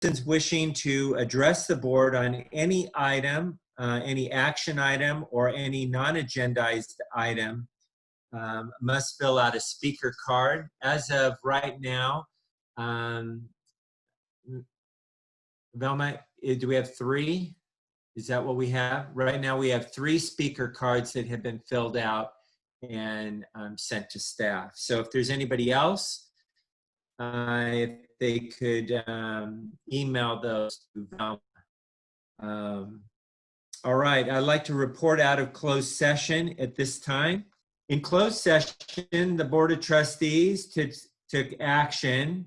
citizens wishing to address the board on any item, any action item, or any non-agendized item must fill out a speaker card. As of right now, Velma, do we have 3? Is that what we have? Right now we have 3 speaker cards that have been filled out and sent to staff. So if there's anybody else, if they could email those to Velma. All right, I'd like to report out of closed session at this time. In closed session, the Board of Trustees took action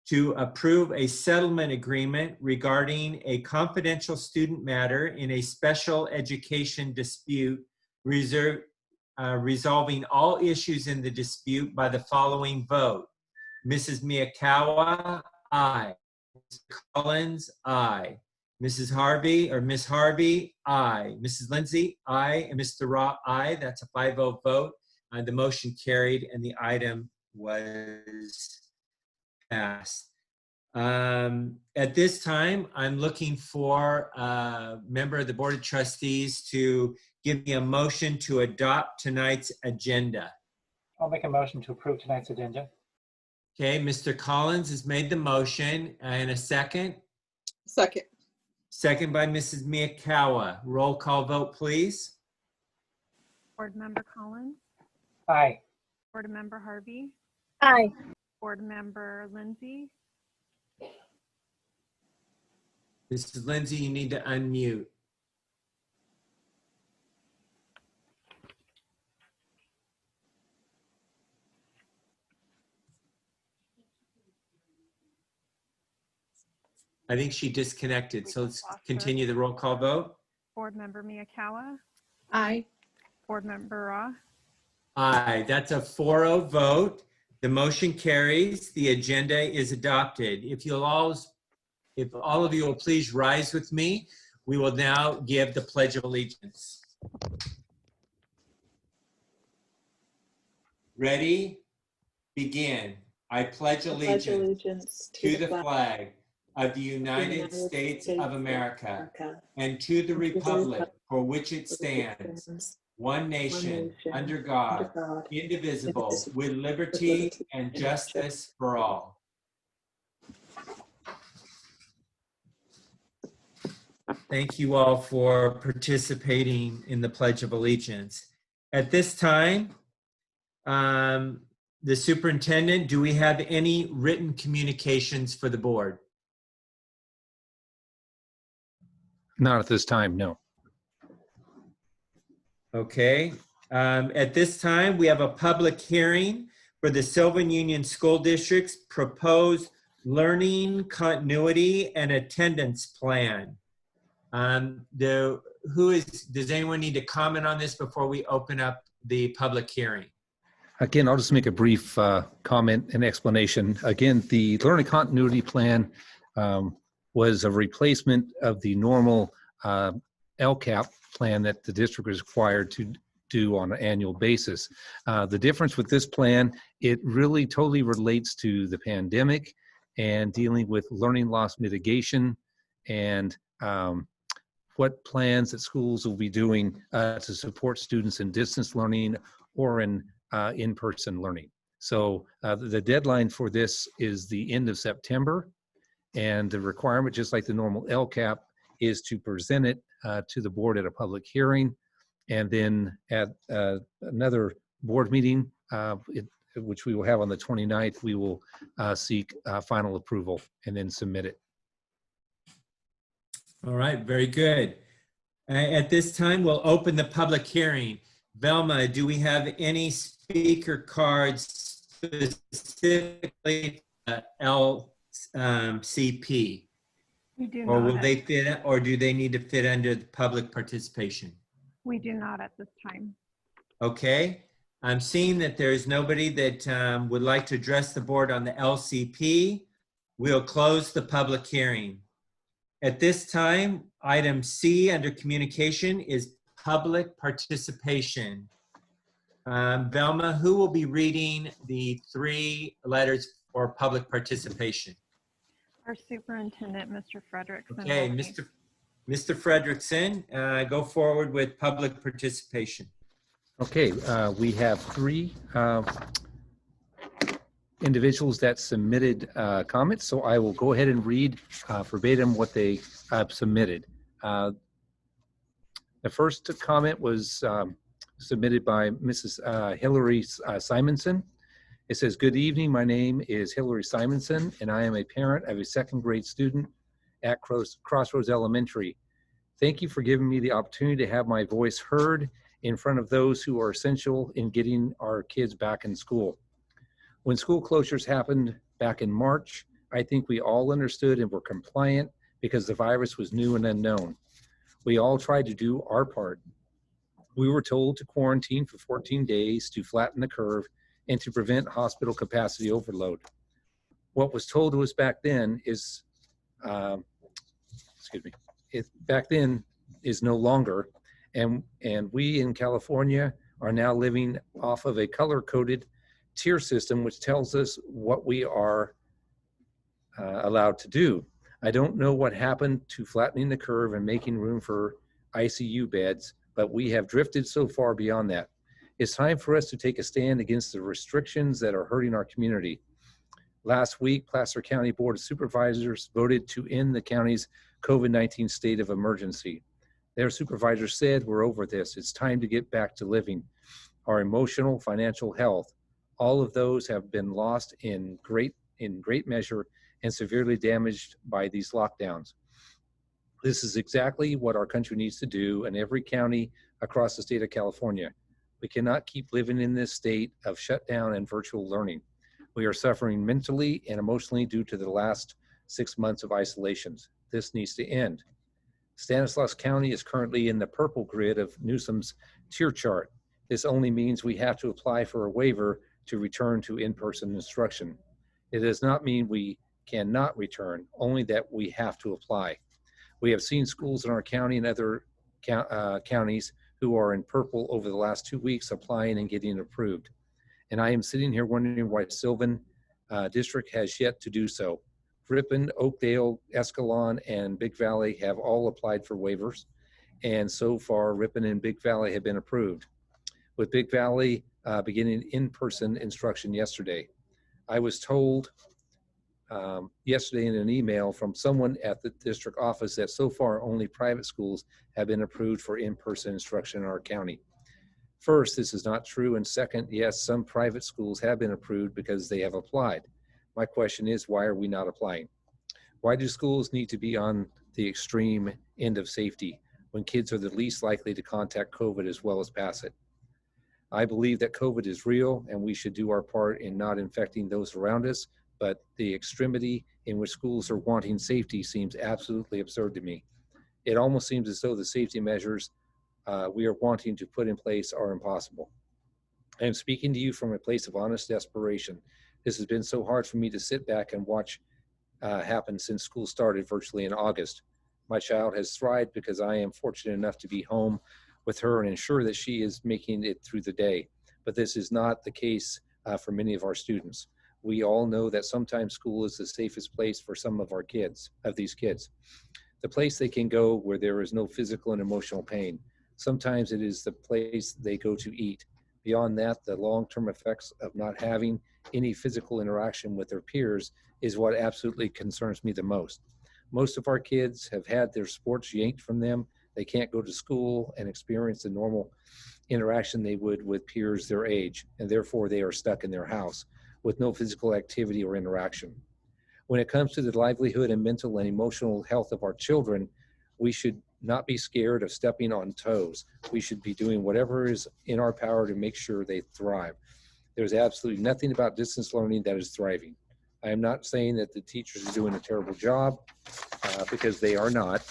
to approve a settlement agreement regarding a confidential student matter in a special education dispute, resolving all issues in the dispute by the following vote. Mrs. Miyakawa, aye. Mr. Collins, aye. Mrs. Harvey, or Ms. Harvey, aye. Mrs. Lindsay, aye. And Mr. Raw, aye. That's a 5-0 vote. The motion carried and the item was passed. At this time, I'm looking for a member of the Board of Trustees to give me a motion to adopt tonight's agenda. I'll make a motion to approve tonight's agenda. Okay, Mr. Collins has made the motion. And a second? Second. Second by Mrs. Miyakawa. Roll call vote, please. Board Member Collins? Aye. Board Member Harvey? Aye. Board Member Lindsay? Mrs. Lindsay, you need to unmute. I think she disconnected, so let's continue the roll call vote. Board Member Miyakawa? Aye. Board Member Raw? Aye, that's a 4-0 vote. The motion carries. The agenda is adopted. If all of you will please rise with me, we will now give the Pledge of Allegiance. Ready? Begin. I pledge allegiance to the flag of the United States of America and to the republic for which it stands, one nation, under God, indivisible, with liberty and justice for all. Thank you all for participating in the Pledge of Allegiance. At this time, the superintendent, do we have any written communications for the board? Not at this time, no. Okay. At this time, we have a public hearing for the Sylvan Union School District's proposed learning continuity and attendance plan. Does anyone need to comment on this before we open up the public hearing? Again, I'll just make a brief comment and explanation. Again, the learning continuity plan was a replacement of the normal LCAP plan that the district is required to do on an annual basis. The difference with this plan, it really totally relates to the pandemic and dealing with learning loss mitigation and what plans that schools will be doing to support students in distance learning or in in-person learning. So the deadline for this is the end of September, and the requirement, just like the normal LCAP, is to present it to the board at a public hearing, and then at another board meeting, which we will have on the 29th, we will seek final approval and then submit it. All right, very good. At this time, we'll open the public hearing. Velma, do we have any speaker cards specifically LCP? We do Or not. will they fit, or do they need to fit under the public participation? We do not at this time. Okay, I'm seeing that there's nobody that would like to address the board on the LCP. We'll close the public hearing. At this time, item C under communication is public participation. Velma, who will be reading the 3 letters for public participation? Our superintendent, Mr. Frederickson. Okay, will be- Mr. Frederickson, go forward with public participation. Okay, we have three individuals that submitted comments, so I will go ahead and read verbatim what they submitted. The first comment was submitted by Mrs. Hillary Simonson. It says, "Good evening, my name is Hillary Simonson, and I am a parent of a second grade student at Crossroads Elementary. Thank you for giving me the opportunity to have my voice heard in front of those who are essential in getting our kids back in school. When school closures happened back in March, I think we all understood and were compliant because the virus was new and unknown. We all tried to do our part. We were told to quarantine for 14 days to flatten the curve and to prevent hospital capacity overload. What was told to us back then is, back then is no longer, and we in California are now living off of a color-coded tier system, which tells us what we are allowed to do. I don't know what happened to flattening the curve and making room for ICU beds, but we have drifted so far beyond that. It's time for us to take a stand against the restrictions that are hurting our community. Last week, Placer County Board of Supervisors voted to end the county's COVID-19 state of emergency. Their supervisors said, we're over this. It's time to get back to living. Our emotional, financial health, all of those have been lost in great measure and severely damaged by these lockdowns. This is exactly what our country needs to do in every county across the state of California. We cannot keep living in this state of shutdown and virtual learning. We are suffering mentally and emotionally due to the last 6 months of isolations. This needs to end. Stanislaus County is currently in the purple grid of Newsom's tier chart. This only means we have to apply for a waiver to return to in-person instruction. It does not mean we cannot return, only that we have to apply. We have seen schools in our county and other counties who are in purple over the last 2 weeks applying and getting approved. And I am sitting here wondering why Sylvan District has yet to do so. Ripon, Oakdale, Escalon, and Big Valley have all applied for waivers. And so far, Ripon and Big Valley have been approved, with Big Valley beginning in-person instruction yesterday. I was told yesterday in an email from someone at the district office that so far only private schools have been approved for in-person instruction in our county. First, this is not true. And second, yes, some private schools have been approved because they have applied. My question is, why are we not applying? Why do schools need to be on the extreme end of safety when kids are the least likely to contact COVID as well as pass it? I believe that COVID is real and we should do our part in not infecting those around us, but the extremity in which schools are wanting safety seems absolutely absurd to me. It almost seems as though the safety measures we are wanting to put in place are impossible. I am speaking to you from a place of honest desperation. This has been so hard for me to sit back and watch happen since school started virtually in August. My child has thrived because I am fortunate enough to be home with her and ensure that she is making it through the day. But this is not the case for many of our students. We all know that sometimes school is the safest place for some of our kids, the place they can go where there is no physical and emotional pain. Sometimes it is the place they go to eat. Beyond that, the long-term effects of not having any physical interaction with their peers is what absolutely concerns me the most. Most of our kids have had their sports yanked from them. They can't go to school and experience the normal interaction they would with peers their age, and therefore they are stuck in their house with no physical activity or interaction. When it comes to the livelihood and mental and emotional health of our children, we should not be scared of stepping on toes. We should be doing whatever is in our power to make sure they thrive. There's absolutely nothing about distance learning that is thriving. I am not saying that the teachers are doing a terrible job because they are not.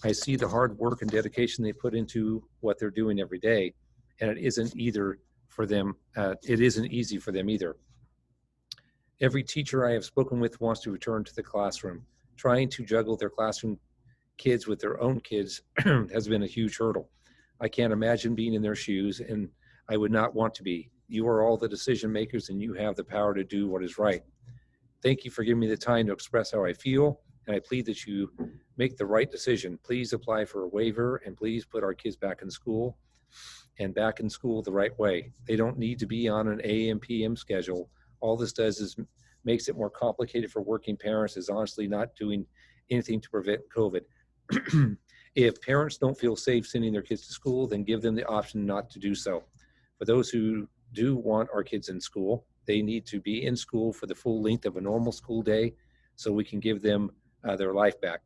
I see the hard work and dedication they put into what they're doing every day, and it isn't either for them. It isn't easy for them either. Every teacher I have spoken with wants to return to the classroom. Trying to juggle their classroom kids with their own kids has been a huge hurdle. I can't imagine being in their shoes, and I would not want to be. You are all the decision makers and you have the power to do what is right. Thank you for giving me the time to express how I feel, and I plead that you make the right decision. Please apply for a waiver, and please put our kids back in school, and back in school the right way. They don't need to be on an AM, PM schedule. All this does is makes it more complicated for working parents, is honestly not doing anything to prevent COVID. If parents don't feel safe sending their kids to school, then give them the option not to do so. For those who do want our kids in school, they need to be in school for the full length of a normal school day so we can give them their life back.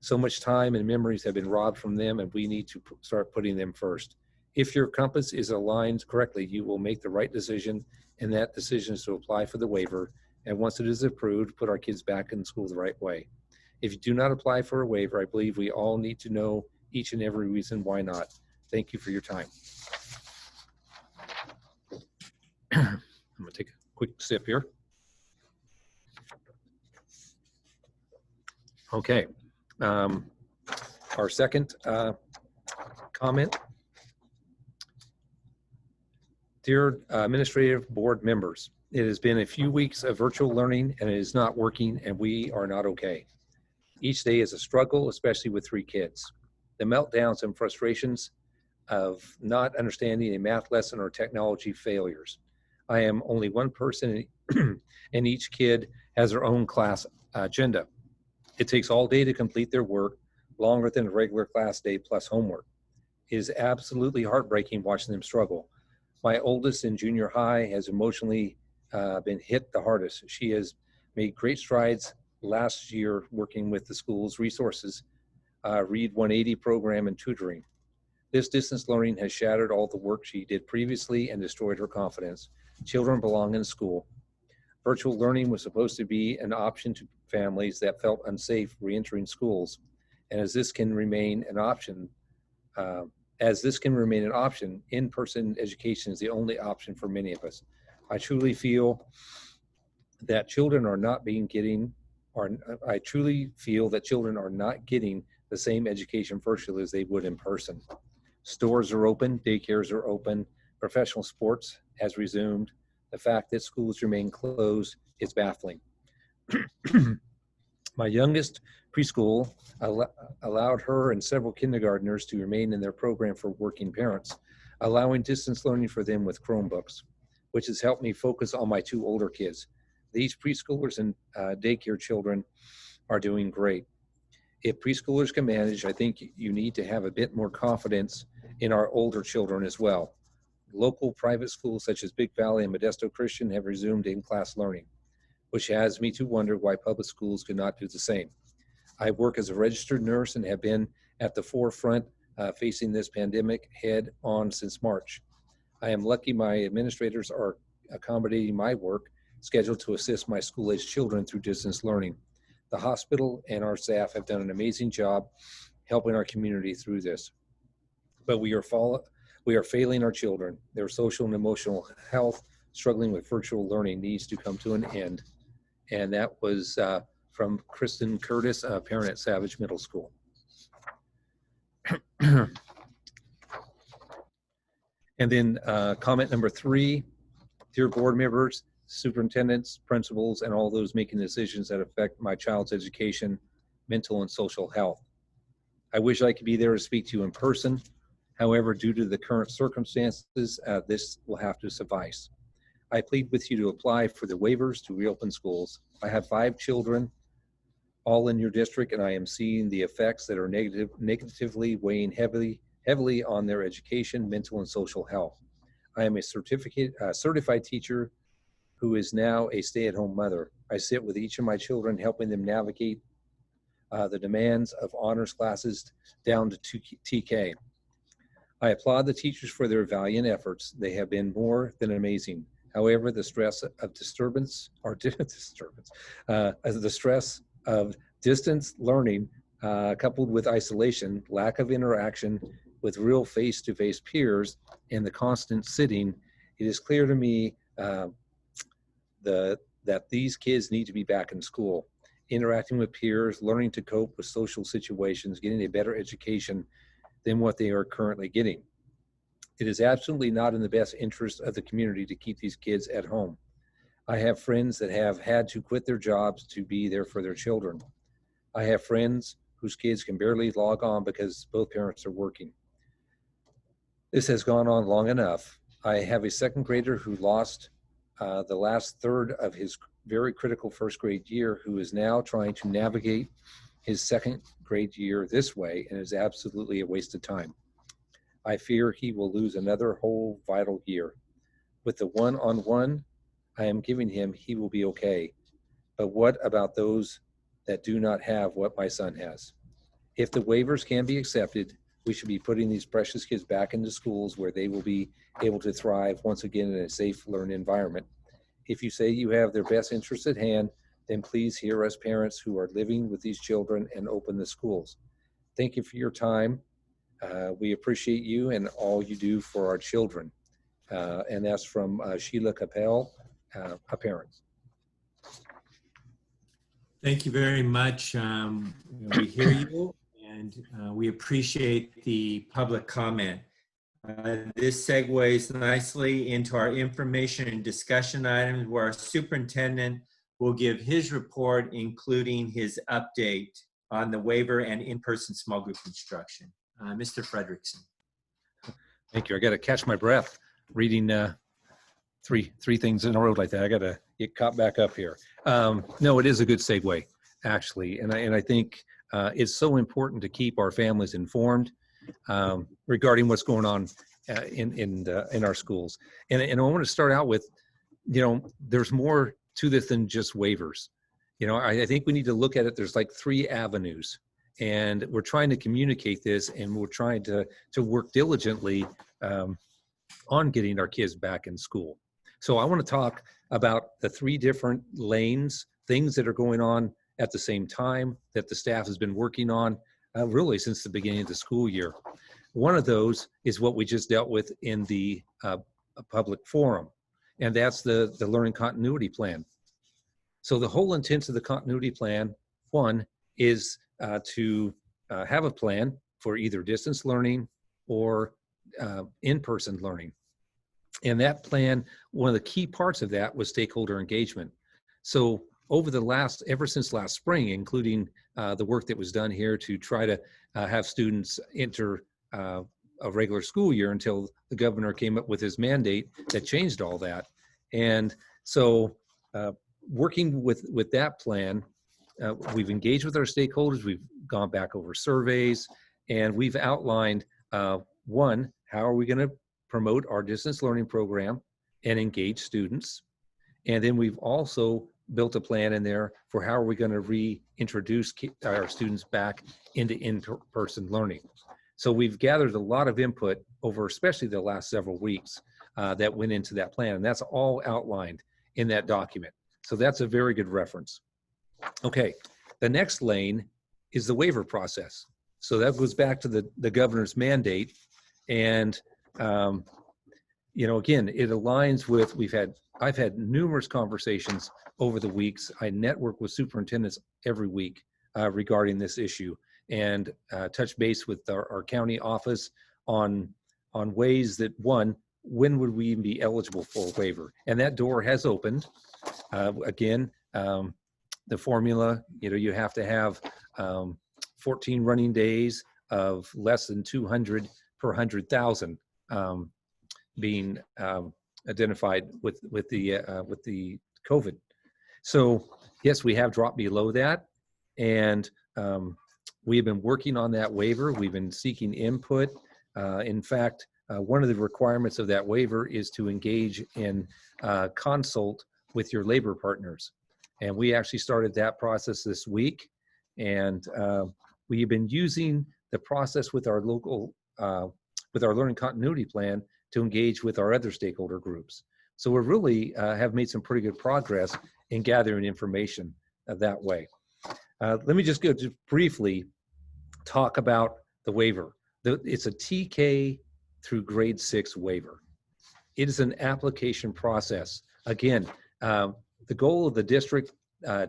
So much time and memories have been robbed from them, and we need to start putting them first. If your compass is aligned correctly, you will make the right decision, and that decision is to apply for the waiver. And once it is approved, put our kids back in school the right way. If you do not apply for a waiver, I believe we all need to know each and every reason why not. Thank you for your time. I'm going to take a quick sip here. Okay. Our second comment. Dear administrative board members, it has been a few weeks of virtual learning and it is not working, and we are not okay. Each day is a struggle, especially with 3 kids. The meltdowns and frustrations of not understanding a math lesson or technology failures. I am only one person and each kid has their own class agenda. It takes all day to complete their work, longer than a regular class day plus homework. It is absolutely heartbreaking watching them struggle. My oldest in junior high has emotionally been hit the hardest. She has made great strides last year working with the school's resources, Read 180 program and tutoring. This distance learning has shattered all the work she did previously and destroyed her confidence. Children belong in school. Virtual learning was supposed to be an option to families that felt unsafe re-entering schools. And as this can remain an option, in-person education is the only option for many of us. I truly feel that children are not getting the same education virtually as they would in person. Stores are open, daycares are open, professional sports has resumed. The fact that schools remain closed is baffling. My youngest preschool allowed her and several kindergartners to remain in their program for working parents, allowing distance learning for them with Chromebooks, which has helped me focus on my 2 older kids. These preschoolers and daycare children are doing great. If preschoolers can manage, I think you need to have a bit more confidence in our older children as well. Local private schools such as Big Valley and Modesto Christian have resumed in-class learning, which has me to wonder why public schools could not do the same. I work as a registered nurse and have been at the forefront facing this pandemic head on since March. I am lucky my administrators are accommodating my work schedule to assist my school-aged children through distance learning. The hospital and our staff have done an amazing job helping our community through this. But we are failing our children. Their social and emotional health, struggling with virtual learning, needs to come to an end. And that was from Kristen Curtis, a parent at Savage Middle School. And then comment number 3, dear board members, superintendents, principals, and all those making decisions that affect my child's education, mental and social health. I wish I could be there to speak to you in person. However, due to the current circumstances, this will have to suffice. I plead with you to apply for the waivers to reopen schools. I have 5 children, all in your district, and I am seeing the effects that are negatively weighing heavily on their education, mental, and social health. I am a certified teacher who is now a stay-at-home mother. I sit with each of my children, helping them navigate the demands of honors classes down to TK. I applaud the teachers for their valiant efforts. They have been more than amazing. However, the stress of the stress of distance learning, coupled with isolation, lack of interaction with real face-to-face peers, and the constant sitting, it is clear to me that these kids need to be back in school, interacting with peers, learning to cope with social situations, getting a better education than what they are currently getting. It is absolutely not in the best interest of the community to keep these kids at home. I have friends that have had to quit their jobs to be there for their children. I have friends whose kids can barely log on because both parents are working. This has gone on long enough. I have a second grader who lost the last third of his very critical first grade year, who is now trying to navigate his second grade year this way, and is absolutely a waste of time. I fear he will lose another whole vital year. With the one-on-one I am giving him, he will be okay. But what about those that do not have what my son has? If the waivers can be accepted, we should be putting these precious kids back into schools where they will be able to thrive once again in a safe learning environment. If you say you have their best interests at hand, then please hear us parents who are living with these children and open the schools. Thank you for your time. We appreciate you and all you do for our children. And that's from Sheila Capel, a parent. Thank you very much. We hear you, and we appreciate the public comment. This segues nicely into our information and discussion items, where our superintendent will give his report, including his update on the waiver and in-person small group instruction. Mr. Frederickson. Thank you. I got to catch my breath reading three things in a row like that. I got to get caught back up here. No, it is a good segue, actually, and I think it's so important to keep our families informed regarding what's going on in our schools. And I want to start out with, there's more to this than just waivers. I think we need to look at it. There's like 3 avenues, and we're trying to communicate this, and we're trying to work diligently on getting our kids back in school. So I want to talk about the 3 different lanes, things that are going on at the same time that the staff has been working on really since the beginning of the school year. One of those is what we just dealt with in the public forum, and that's the learning continuity plan. So the whole intent of the continuity plan, one, is to have a plan for either distance learning or in-person learning. And that plan, one of the key parts of that was stakeholder engagement. So over ever since last spring, including the work that was done here to try to have students enter a regular school year until the governor came up with his mandate that changed all that. And so working with that plan, we've engaged with our stakeholders, we've gone back over surveys, and we've outlined, one, how are we going to promote our distance learning program and engage students? And then we've also built a plan in there for how are we going to reintroduce our students back into in-person learning. So we've gathered a lot of input over especially the last several weeks that went into that plan, and that's all outlined in that document. So that's a very good reference. Okay, the next lane is the waiver process. So that goes back to the governor's mandate, and again, it aligns with I've had numerous conversations over the weeks. I network with superintendents every week regarding this issue, and touch base with our county office on ways that, one, when would we even be eligible for a waiver? And that door has opened. Again, the formula, you have to have 14 running days of less than 200 per 100,000 being identified with the COVID. So yes, we have dropped below that, and we have been working on that waiver. We've been seeking input. In fact, one of the requirements of that waiver is to engage in consult with your labor partners. And we actually started that process this week. And we've been using the process with our local, with our learning continuity plan to engage with our other stakeholder groups. So we really have made some pretty good progress in gathering information that way. Let me just go to briefly talk about the waiver. It's a TK through grade 6 waiver. It is an application process. Again, the goal of the district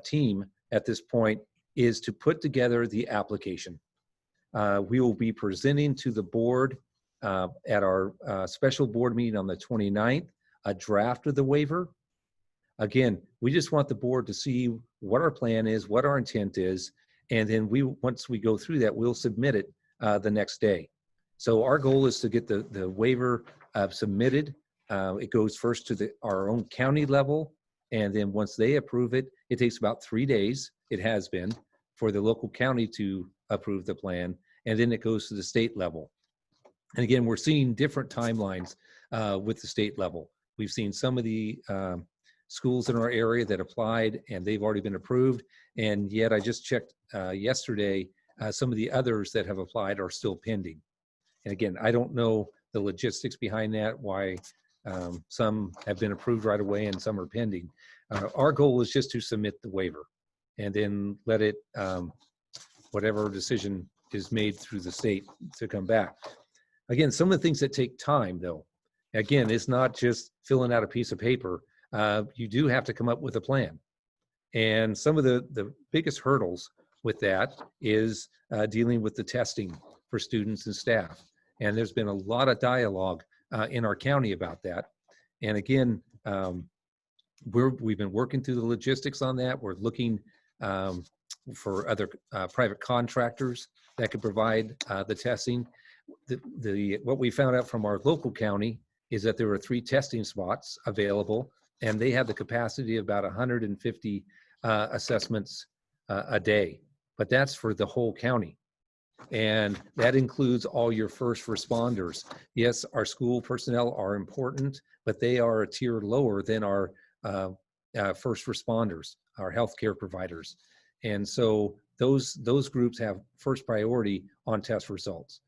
team at this point is to put together the application. We will be presenting to the board at our special board meeting on the 29th, a draft of the waiver. again, we just want the board to see what our plan is, what our intent is, and then once we go through that, we'll submit it the next day. So our goal is to get the waiver submitted. It goes first to our own county level, and then once they approve it, it takes about 3 days, it has been, for the local county to approve the plan, and then it goes to the state level. And again, we're seeing different timelines with the state level. We've seen some of the schools in our area that applied and they've already been approved. And yet I just checked yesterday, some of the others that have applied are still pending. And again, I don't know the logistics behind that, why some have been approved right away and some are pending. Our goal is just to submit the waiver and then let it, whatever decision is made through the state to come back. Again, some of the things that take time though, again, it's not just filling out a piece of paper. You do have to come up with a plan. And some of the biggest hurdles with that is dealing with the testing for students and staff. And there's been a lot of dialogue in our county about that. And again, we've been working through the logistics on that. We're looking for other private contractors that could provide the testing. What we found out from our local county is that there were 3 testing spots available, and they have the capacity of about 150 assessments a day. But that's for the whole county. And that includes all your first responders. Yes, our school personnel are important, but they are a tier lower than our first responders, our healthcare providers. And so those groups have first priority on test results.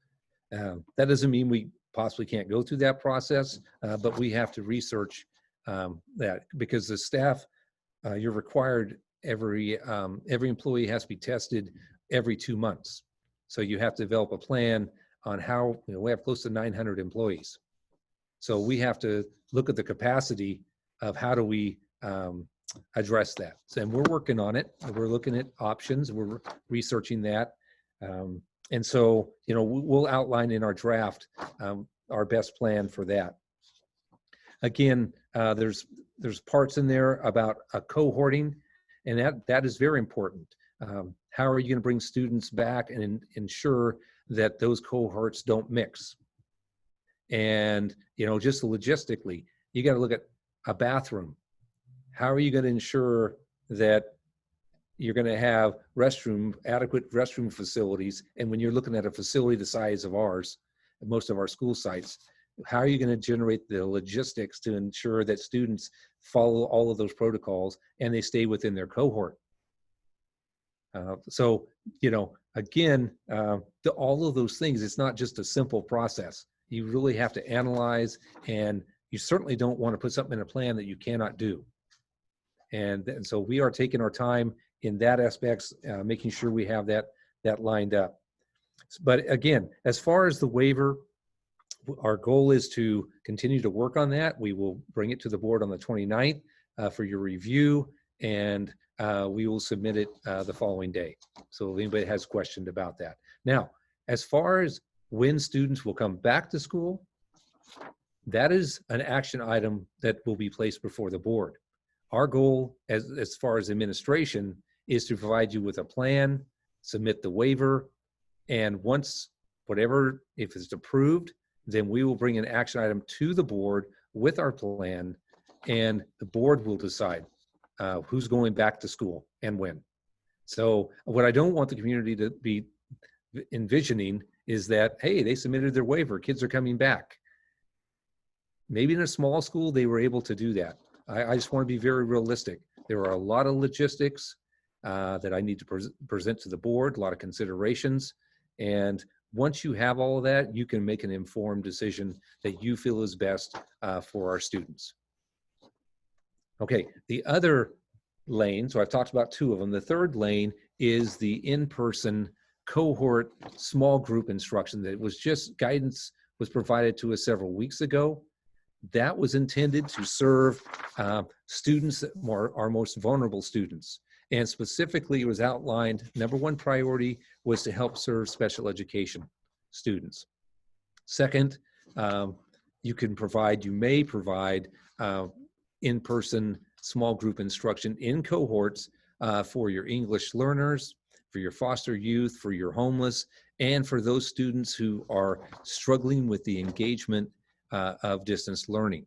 That doesn't mean we possibly can't go through that process, but we have to research that, because the staff, you're required, every employee has to be tested every 2 months. So you have to develop a plan on how, we have close to 900 employees. So we have to look at the capacity of how do we address that. So, and we're working on it. We're looking at options. We're researching that. And so, we'll outline in our draft our best plan for that. Again, there's parts in there about cohorting, and that is very important. How are you going to bring students back and ensure that those cohorts don't mix? And, just logistically, you got to look at a bathroom. How are you going to ensure that you're going to have adequate restroom facilities? And when you're looking at a facility the size of ours, most of our school sites, how are you going to generate the logistics to ensure that students follow all of those protocols and they stay within their cohort? So, again, all of those things, it's not just a simple process. You really have to analyze, and you certainly don't want to put something in a plan that you cannot do. And so we are taking our time in that aspects, making sure we have that lined up. But again, as far as the waiver, our goal is to continue to work on that. We will bring it to the board on the 29th for your review, and we will submit it the following day. So if anybody has questioned about that. Now, as far as when students will come back to school, that is an action item that will be placed before the board. Our goal as far as administration is to provide you with a plan, submit the waiver, and once if it's approved, then we will bring an action item to the board with our plan, and the board will decide who's going back to school and when. So what I don't want the community to be envisioning is that, hey, they submitted their waiver, kids are coming back. Maybe in a small school, they were able to do that. I just want to be very realistic. There are a lot of logistics that I need to present to the board, a lot of considerations. And once you have all of that, you can make an informed decision that you feel is best for our students. Okay, the other lane, so I've talked about 2 of them. The third lane is the in-person cohort small group instruction that was just guidance was provided to us several weeks ago. That was intended to serve students that are most vulnerable students. And specifically, it was outlined, number 1 priority was to help serve special education students. Second, you may provide in-person small group instruction in cohorts for your English learners, for your foster youth, for your homeless, and for those students who are struggling with the engagement of distance learning.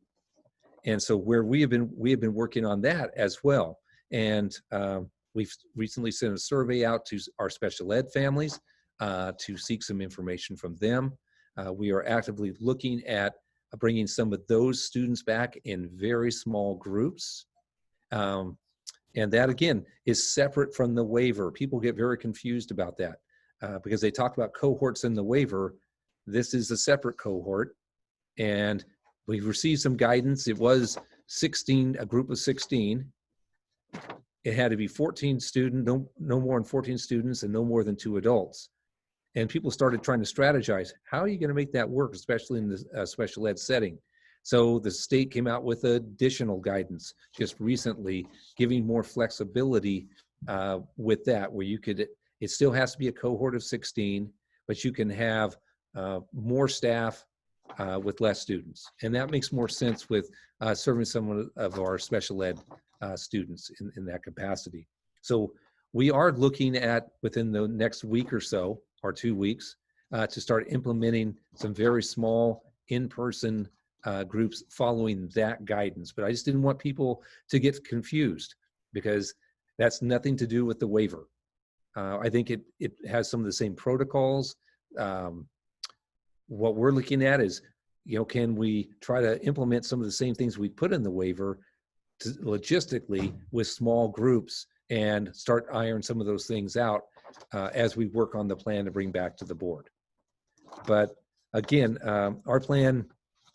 And so where we have been working on that as well. And we've recently sent a survey out to our special ed families to seek some information from them. We are actively looking at bringing some of those students back in very small groups. And that, again, is separate from the waiver. People get very confused about that because they talk about cohorts in the waiver. This is a separate cohort. And we've received some guidance. It was 16, a group of 16. It had to be 14 students, no more than 14 students and no more than 2 adults. And people started trying to strategize, how are you going to make that work, especially in the special ed setting? So the state came out with additional guidance just recently, giving more flexibility with that, where you could, it still has to be a cohort of 16, but you can have more staff with less students. And that makes more sense with serving some of our special ed students in that capacity. So we are looking at, within the next week or so, or 2 weeks, to start implementing some very small in-person groups following that guidance. But I just didn't want people to get confused because that's nothing to do with the waiver. I think it has some of the same protocols. What we're looking at is, can we try to implement some of the same things we put in the waiver logistically with small groups and start iron some of those things out as we work on the plan to bring back to the board. But again, our plan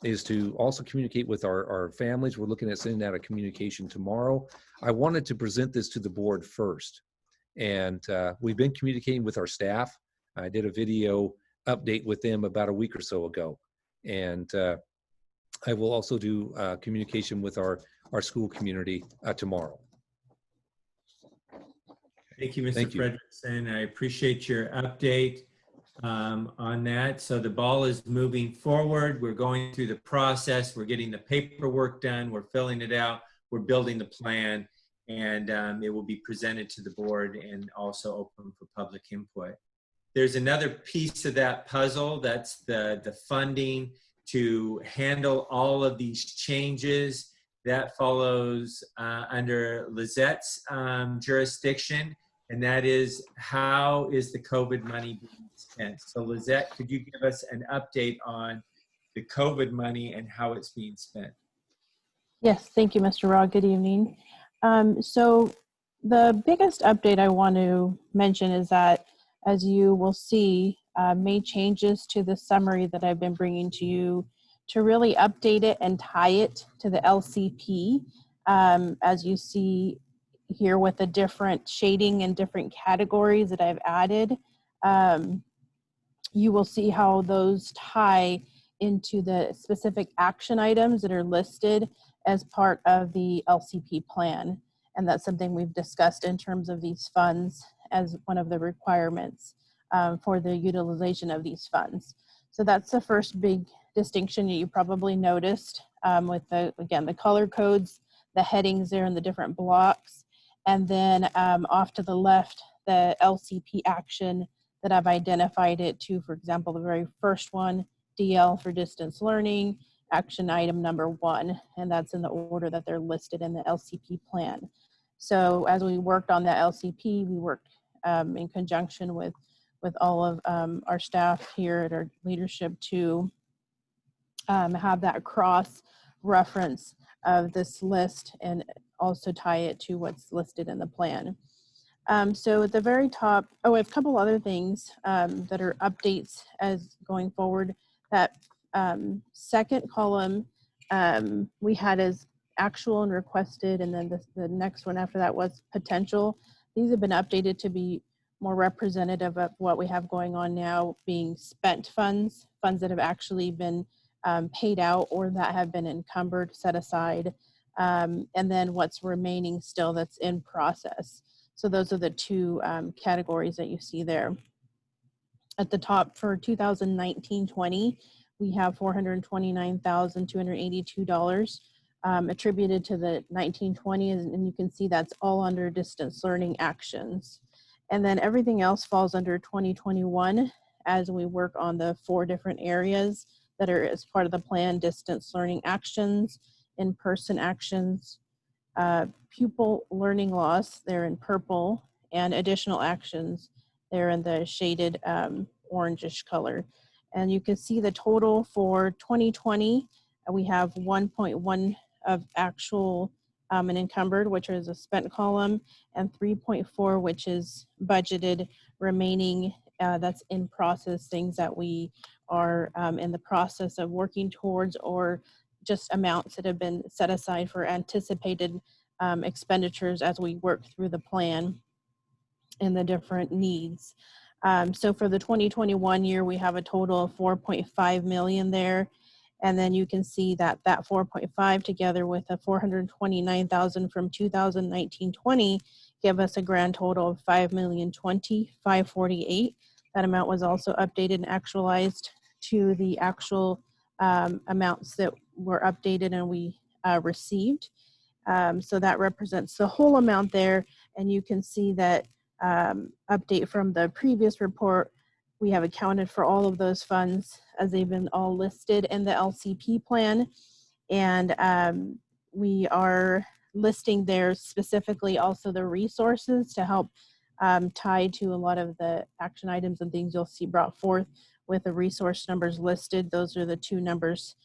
is to also communicate with our families. We're looking at sending out a communication tomorrow. I wanted to present this to the board first. And we've been communicating with our staff. I did a video update with them about a week or so ago. And I will also do communication with our school community tomorrow. Thank you, Mr. Thank you. Frederickson. I appreciate your update on that. So the ball is moving forward. We're going through the process. We're getting the paperwork done. We're filling it out. We're building the plan, and it will be presented to the board and also open for public input. There's another piece of that puzzle. That's the funding to handle all of these changes. That follows under Lizette's jurisdiction, and that is, how is the COVID money being spent? So Lizette, could you give us an update on the COVID money and how it's being spent? Yes, thank you, Mr. Raw. Good evening. So the biggest update I want to mention is that, as you will see, made changes to the summary that I've been bringing to you to really update it and tie it to the LCP. As you see here with the different shading and different categories that I've added, you will see how those tie into the specific action items that are listed as part of the LCP plan. And that's something we've discussed in terms of these funds as one of the requirements for the utilization of these funds. So that's the first big distinction that you probably noticed with again, the color codes, the headings there in the different blocks. And then off to the left, the LCP action that I've identified it to, for example, the very first one, DL for distance learning, action item number 1, and that's in the order that they're listed in the LCP plan. So as we worked on that LCP, we worked in conjunction with all of our staff here at our leadership to have that cross reference of this list and also tie it to what's listed in the plan. So at the very top, I have a couple other things that are updates as going forward. That second column we had as actual and requested, and then the next one after that was potential. These have been updated to be more representative of what we have going on now, being spent funds that have actually been paid out or that have been encumbered, set aside, and then what's remaining still that's in process. So those are the two categories that you see there. At the top for 2019-20, we have $429,282 attributed to the 1920s, and you can see that's all under distance learning actions. And then everything else falls under 2021 as we work on the 4 different areas that are as part of the plan: distance learning actions, in-person actions, pupil learning loss, they're in purple, and additional actions, they're in the shaded orangish color. And you can see the total for 2020, we have 1.1 of actual and encumbered, which is a spent column, and 3.4, which is budgeted remaining, that's in process, things that we are in the process of working towards, or just amounts that have been set aside for anticipated expenditures as we work through the plan and the different needs. So for the 2021 year, we have a total of 4.5 million there. And then you can see that that 4.5 together with the 429,000 from 2019-20 give us a grand total of 5,020,548. That amount was also updated and actualized to the actual amounts that were updated and we received. So that represents the whole amount there. And you can see that update from the previous report, we have accounted for all of those funds as they've been all listed in the LCP plan. And we are listing there specifically also the resources to help tie to a lot of the action items and things you'll see brought forth with the resource numbers listed. Those are the 2 numbers,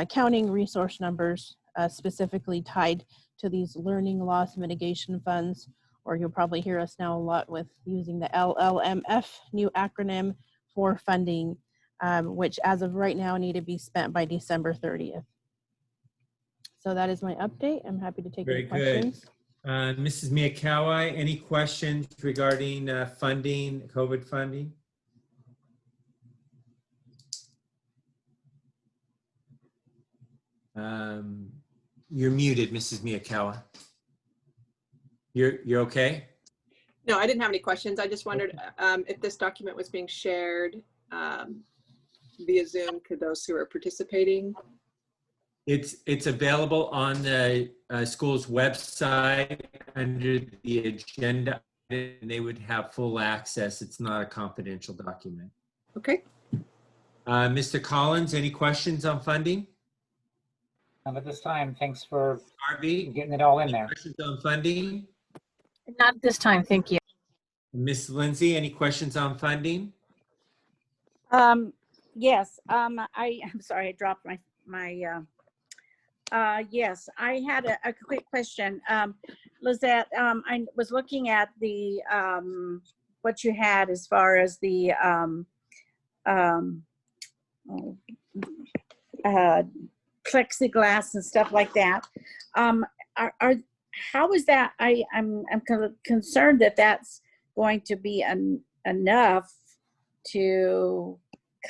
counting resource numbers specifically tied to these learning loss mitigation funds, or you'll probably hear us now a lot with using the LLMF, new acronym for funding, which as of right now need to be spent by December 30th. So that is my update. I'm happy to take any questions. Mrs. Miyakawa, any questions regarding funding, COVID funding? You're muted, Mrs. Miyakawa. You're okay? No, I didn't have any questions. I just wondered if this document was being shared via Zoom to those who are participating. It's available on the school's website under the agenda, and they would have full access. It's not a confidential document. Okay. Mr. Collins, any questions on funding? At this time, thanks for Harvey, getting it all in any there. questions on funding? Not this time, thank you. Ms. Lindsay, any questions on funding? Yes, I'm sorry, I dropped yes, I had a quick question. Lizette, I was looking at the, what you had as far as the plexiglass and stuff like that. How is that? I'm kind of concerned that that's going to be enough to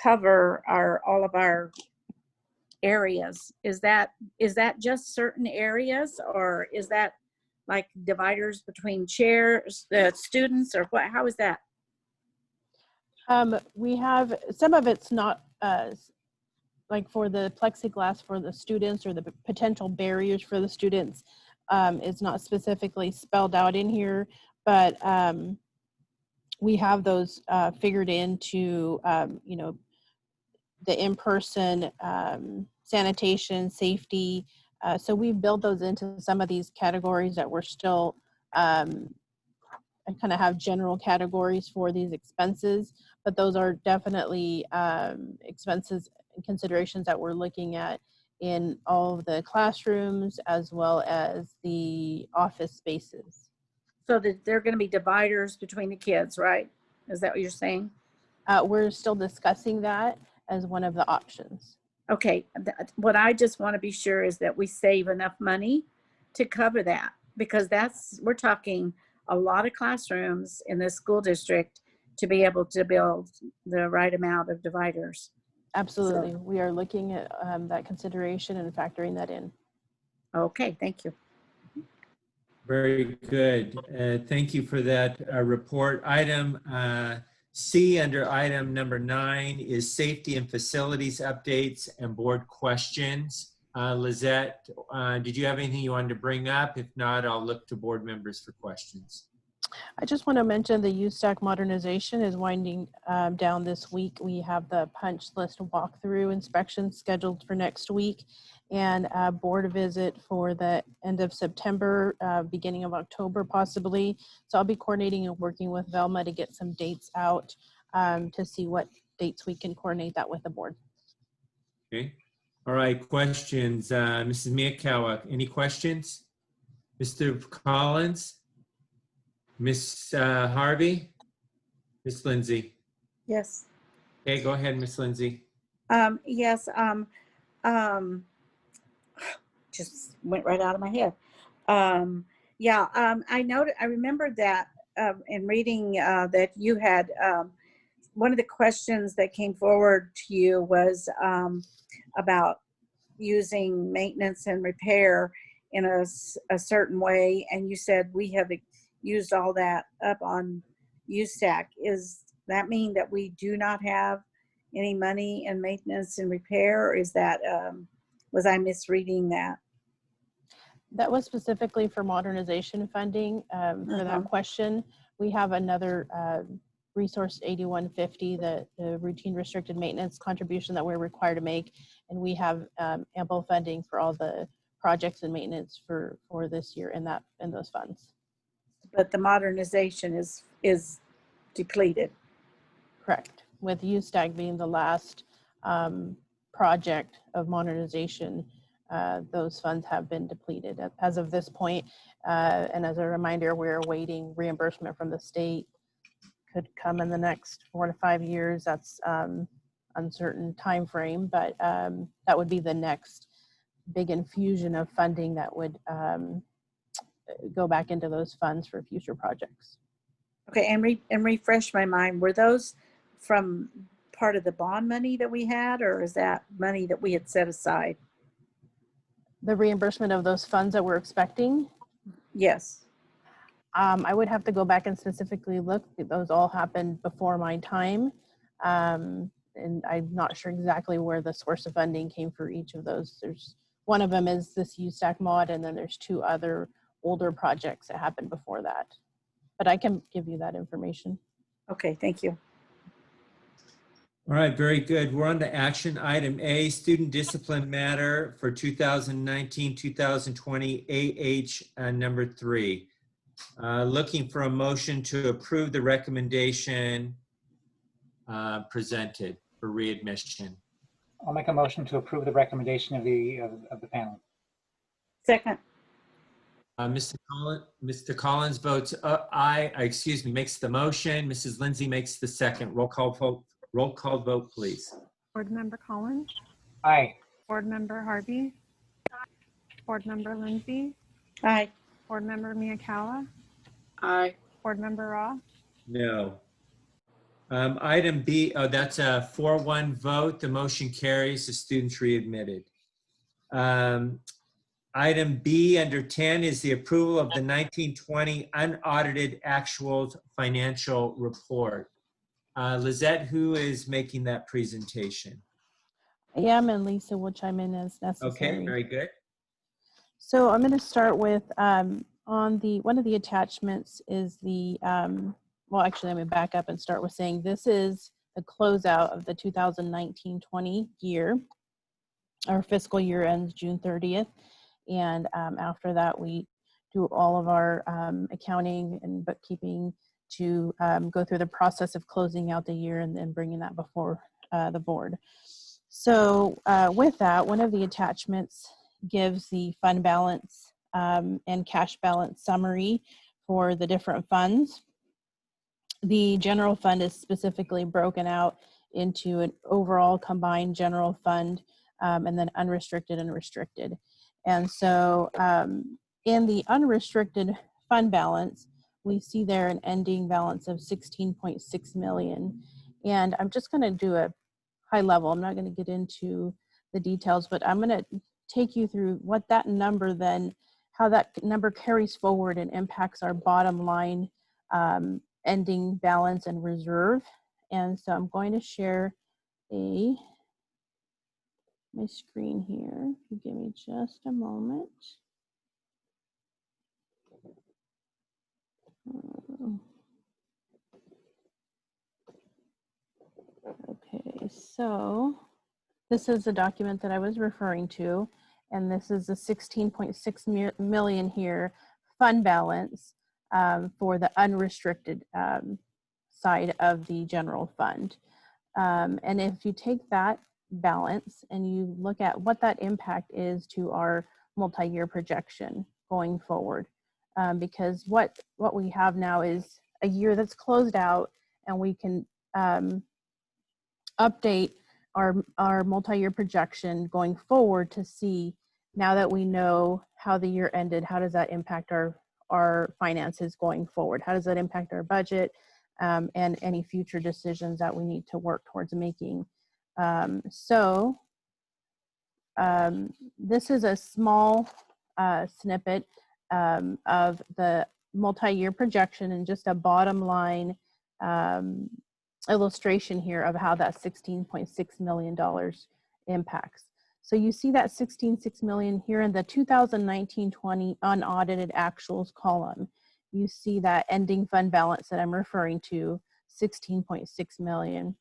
cover all of our areas. Is that just certain areas, or is that like dividers between chairs, the students, or what? How is that? We have, some of it's not like for the plexiglass for the students or the potential barriers for the students. It's not specifically spelled out in here, but we have those figured into, you know, the in-person sanitation, safety. So we've built those into some of these categories that we're still kind of have general categories for these expenses, but those are definitely expenses and considerations that we're looking at in all of the classrooms as well as the office spaces. So that they're going to be dividers between the kids, right? Is that what you're saying? We're still discussing that as one of the options. Okay, what I just want to be sure is that we save enough money to cover that, because we're talking a lot of classrooms in this school district to be able to build the right amount of dividers. Absolutely. We are looking at that consideration and factoring that in. Okay, thank you. Very good. Thank you for that report. Item C under item number 9 is safety and facilities updates and board questions. Lizette, did you have anything you wanted to bring up? If not, I'll look to board members for questions. I just want to mention the USAC modernization is winding down this week. We have the punch list walkthrough inspection scheduled for next week and a board visit for the end of September, beginning of October possibly. So I'll be coordinating and working with Velma to get some dates out to see what dates we can coordinate that with the board. Okay. All right, questions. Mrs. Miyakawa, any questions? Mr. Collins? Miss Harvey? Miss Lindsay? Yes. Okay, go ahead, Miss Lindsay. Yes. Just went right out of my head. I remember that in reading that you had one of the questions that came forward to you was about using maintenance and repair in a certain way, and you said we have used all that up on USAC. Is that mean that we do not have any money in maintenance and repair, or is that was I misreading that? That was specifically for modernization funding for that question. We have another resource 8150, the routine restricted maintenance contribution that we're required to make. And we have ample funding for all the projects and maintenance for this year in those funds. But the modernization is depleted. Correct. With USTAG being the last project of modernization, those funds have been depleted as of this point. And as a reminder, we're awaiting reimbursement from the state. Could come in the next 4 to 5 years. That's uncertain time frame, but that would be the next big infusion of funding that would go back into those funds for future projects. Okay, and refresh my mind. Were those from part of the bond money that we had, or is that money that we had set aside? The reimbursement of those funds that we're expecting, Yes. I would have to go back and specifically look. Those all happened before my time. And I'm not sure exactly where the source of funding came for each of those. There's one of them is this USAC mod, and then there's 2 other older projects that happened before that. But I can give you that information. Okay, thank you. All right, very good. We're on to action item A, student discipline matter for 2019-2020 number 3. Looking for a motion to approve the recommendation presented for readmission. I'll make a motion to approve the recommendation of the panel. Second. Mr. Collins votes aye, makes the motion. Mrs. Lindsay makes the second. Roll call vote, please. Board Member Collins, Aye. Board Member Harvey, Board Member Lindsay, Aye. Board Member Miyakawa, Aye. Board Member Raw, No. Item B, that's a 4-1 vote. The motion carries. The student's readmitted. Item B under 10 is the approval of the 1920 unaudited actual financial report. Lizette, who is making that presentation? I am, and Lisa will chime in as necessary. Okay, very good. So I'm going to start with on one of the attachments is the well, actually, let me back up and start with saying this is the closeout of the 2019-20 year. Our fiscal year ends June 30th, and after that, we do all of our accounting and bookkeeping to go through the process of closing out the year and then bringing that before the board. So with that, one of the attachments gives the fund balance and cash balance summary for the different funds. The general fund is specifically broken out into an overall combined general fund and then unrestricted and restricted. And so in the unrestricted fund balance, we see there an ending balance of 16.6 million. And I'm just going to do a high level. I'm not going to get into the details, but I'm going to take you through what that number then, how that number carries forward and impacts our bottom line ending balance and reserve. And so I'm going to share a my screen here. If you give me just a moment. Okay, so this is the document that I was referring to, and this is the 16.6 million here fund balance for the unrestricted side of the general fund. And if you take that balance and you look at what that impact is to our multi-year projection going forward, because what we have now is a year that's closed out, and we can update our multi-year projection going forward to see, now that we know how the year ended, how does that impact our finances going forward? How does that impact our budget and any future decisions that we need to work towards making? This is a small snippet of the multi-year projection and just a bottom line illustration here of how that $16.6 million impacts. So you see that 16.6 million here in the 2019-20 unaudited actuals column. You see that ending fund balance that I'm referring to, 16.6 million.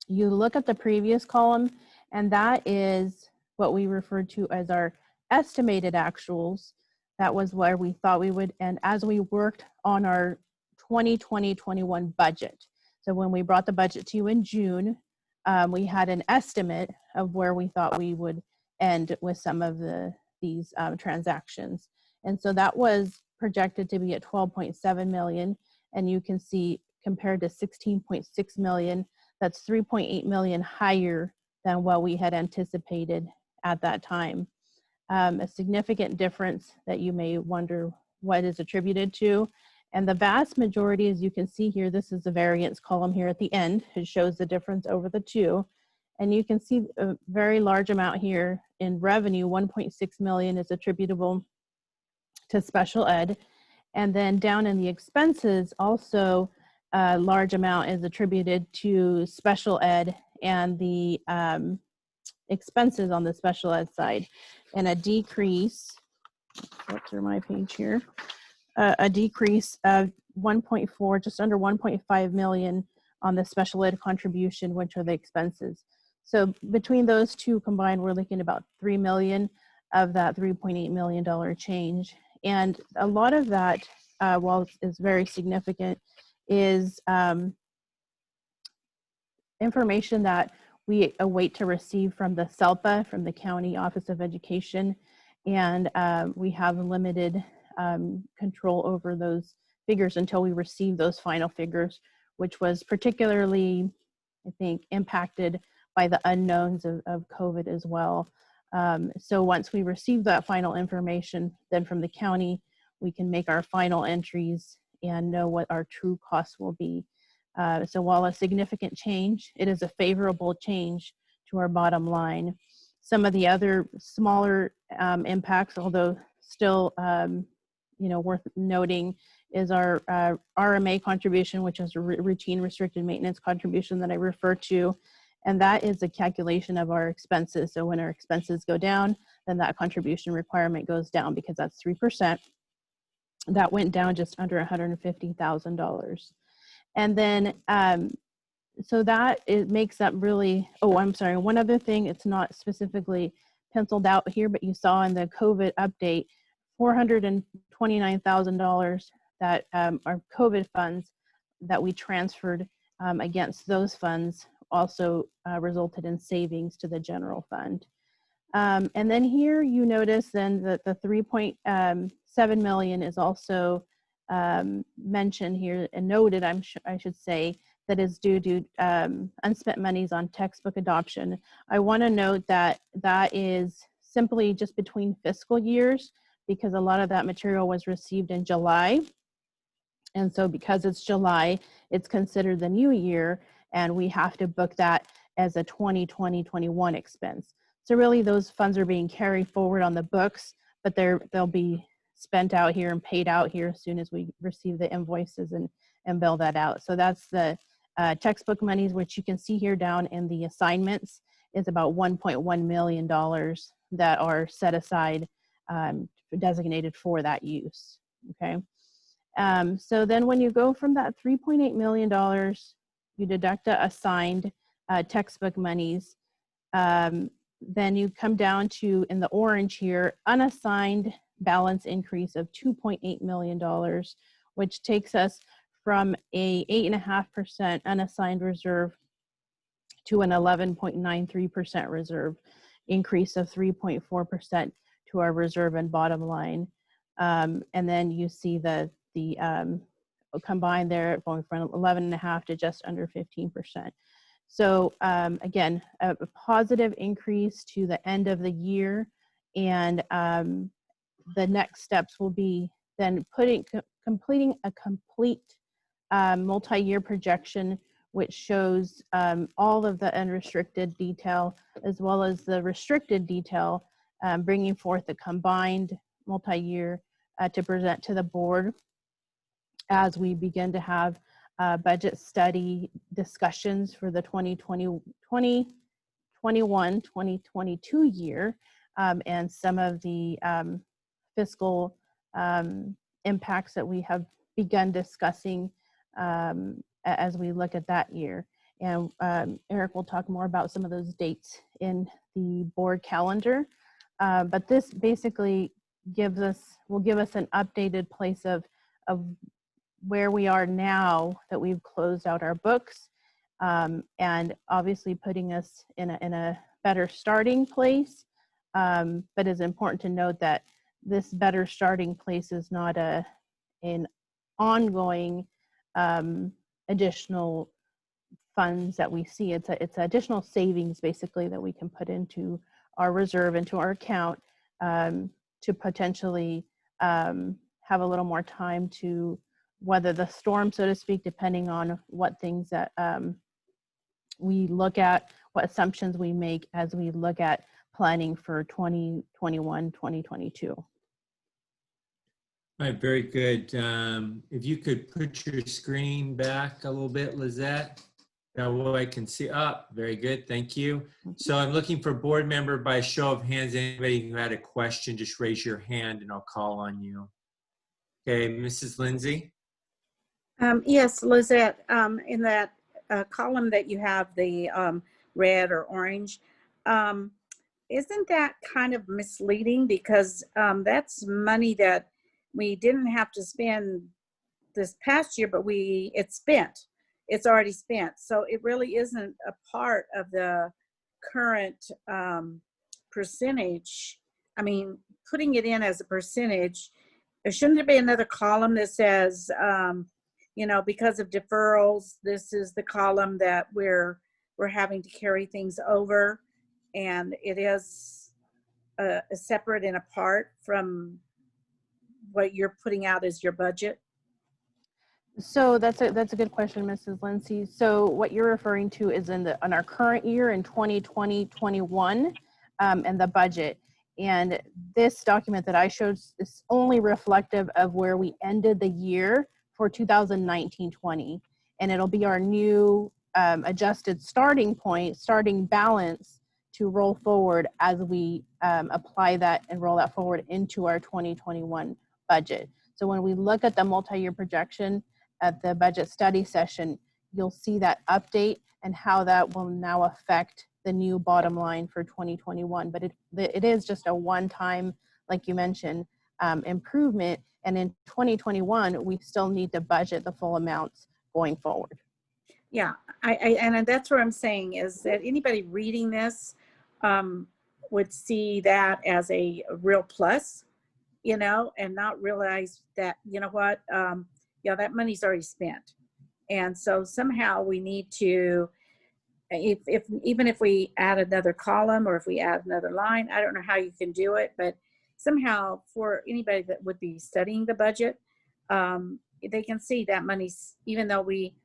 You look at the previous column, and that is what we referred to as our estimated actuals. That was where we thought we would end as we worked on our 2020-21 budget. So when we brought the budget to you in June, we had an estimate of where we thought we would end with some of these transactions. And so that was projected to be at 12.7 million. And you can see, compared to 16.6 million, that's 3.8 million higher than what we had anticipated at that time. A significant difference that you may wonder what is attributed to. And the vast majority, as you can see here, this is the variance column here at the end. It shows the difference over the two. And you can see a very large amount here in revenue, 1.6 million is attributable to special ed. And then down in the expenses, also a large amount is attributed to special ed and the expenses on the special ed side. And a decrease, flip through my page here, a decrease of 1.4, just under 1.5 million on the special ed contribution, which are the expenses. So between those two combined, we're looking at about 3 million of that $3.8 million change. And a lot of that, while it's very significant, is information that we await to receive from the SELPA, from the County Office of Education. And we have limited control over those figures until we receive those final figures, which was particularly, I think, impacted by the unknowns of COVID as well. So once we receive that final information, then from the county, we can make our final entries and know what our true costs will be. So while a significant change, it is a favorable change to our bottom line. Some of the other smaller impacts, although still worth noting, is our RMA contribution, which is a routine restricted maintenance contribution that I refer to. And that is a calculation of our expenses. So when our expenses go down, then that contribution requirement goes down, because that's 3%. That went down just under $150,000. And then, so that it makes up really, oh, I'm sorry, one other thing, it's not specifically penciled out here, but you saw in the COVID update, $429,000 that are COVID funds that we transferred against those funds also resulted in savings to the general fund. And then here you notice then that the 3.7 million is also mentioned here and noted, I should say, that is due to unspent monies on textbook adoption. I want to note that that is simply just between fiscal years, because a lot of that material was received in July. And so because it's July, it's considered the new year, and we have to book that as a 2020-21 expense. So really those funds are being carried forward on the books, but they'll be spent out here and paid out here as soon as we receive the invoices and bill that out. So that's the textbook monies, which you can see here down in the assignments. is about $1.1 million that are set aside, designated for that use. Okay. So then when you go from that $3.8 million, you deduct the assigned textbook monies. Then you come down to, in the orange here, unassigned balance increase of $2.8 million, which takes us from a 8.5% unassigned reserve to an 11.93% reserve, increase of 3.4% to our reserve and bottom line. And then you see the combined there going from 11.5 to just under 15%. So again, a positive increase to the end of the year, and the next steps will be then completing a complete multi-year projection, which shows all of the unrestricted detail as well as the restricted detail, bringing forth a combined multi-year to present to the board as we begin to have budget study discussions for the 2021-2022 year, and some of the fiscal impacts that we have begun discussing as we look at that year. And Eric will talk more about some of those dates in the board calendar. But this basically will give us an updated place of where we are now that we've closed out our books, and obviously putting us in a better starting place. But it's important to note that this better starting place is not an ongoing additional funds that we see. It's additional savings basically that we can put into our reserve, into our account, to potentially have a little more time to weather the storm, so to speak, depending on what things that we look at, what assumptions we make as we look at planning for 2021, 2022. All right, very good. If you could put your screen back a little bit, Lizette, that way I can see. Very good, thank you. So I'm looking for board member by show of hands. Anybody who had a question, just raise your hand and I'll call on you. Okay, Mrs. Lindsay? Yes, Lizette, in that column that you have the red or orange, isn't that kind of misleading? Because that's money that we didn't have to spend this past year, but it's spent. It's already spent. So it really isn't a part of the current percentage. I mean, putting it in as a percentage, shouldn't there be another column that says, because of deferrals, this is the column that we're having to carry things over, and it is separate and apart from what you're putting out as your budget? So that's a good question, Mrs. Lindsay. So what you're referring to is on our current year in 2020-21, and the budget. And this document that I showed is only reflective of where we ended the year for 2019-20. And it'll be our new adjusted starting point, starting balance to roll forward as we apply that and roll that forward into our 2021 budget. So when we look at the multi-year projection at the budget study session, you'll see that update and how that will now affect the new bottom line for 2021. But it is just a one-time, like you mentioned, improvement. And in 2021, we still need to budget the full amounts going forward. Yeah, and that's what I'm saying is that anybody reading this would see that as a real plus, and not realize that, that money's already spent. And so somehow we need to, even if we add another column or if we add another line, I don't know how you can do it, but somehow for anybody that would be studying the budget, they can see that money's, even though we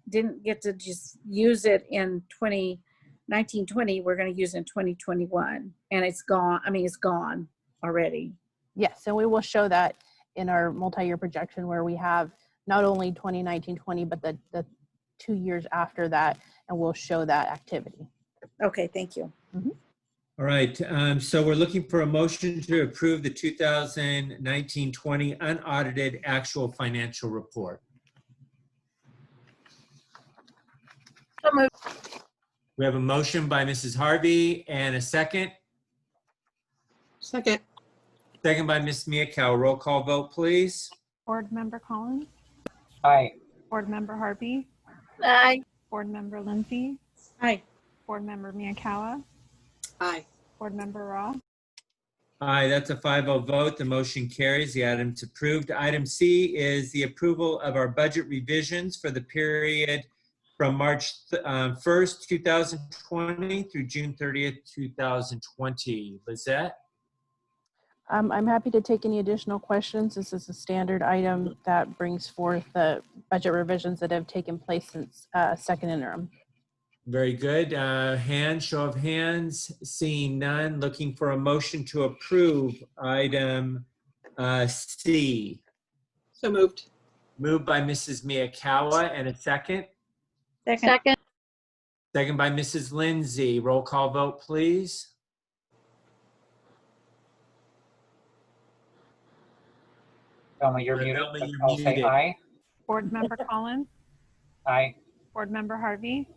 didn't get to just use it in 2019-20, we're going to use it in 2021, and it's gone. I mean, it's gone already. Yes, and we will show that in our multi-year projection where we have not only 2019-20, but the 2 years after that, and we'll show that activity. Okay, thank you. All right, so we're looking for a motion to approve the 2019-20 unaudited actual financial report. So moved. We have a motion by Mrs. Harvey and a second. Second. Second by Ms. Miyakawa. Roll call vote, please. Board Member Collins, Aye. Board Member Harvey, Aye. Board Member Lindsay, Aye. Board Member Miyakawa, Aye. Board Member Raw, Aye, that's a 5-0 vote. The motion carries. The item's approved. Item C is the approval of our budget revisions for the period from March 1st, 2020 through June 30th, 2020. Lizette? I'm happy to take any additional questions. This is a standard item that brings forth the budget revisions that have taken place since second interim. Very good. Show of hands, seeing none. Looking for a motion to approve item C. So moved. Moved by Mrs. Miyakawa and a second. Second. Second by Mrs. Lindsay. Roll call vote, please. Velma, you're muted. Velma, you're I'll say muted. aye. Board Member Collins, Aye. Board Member Harvey,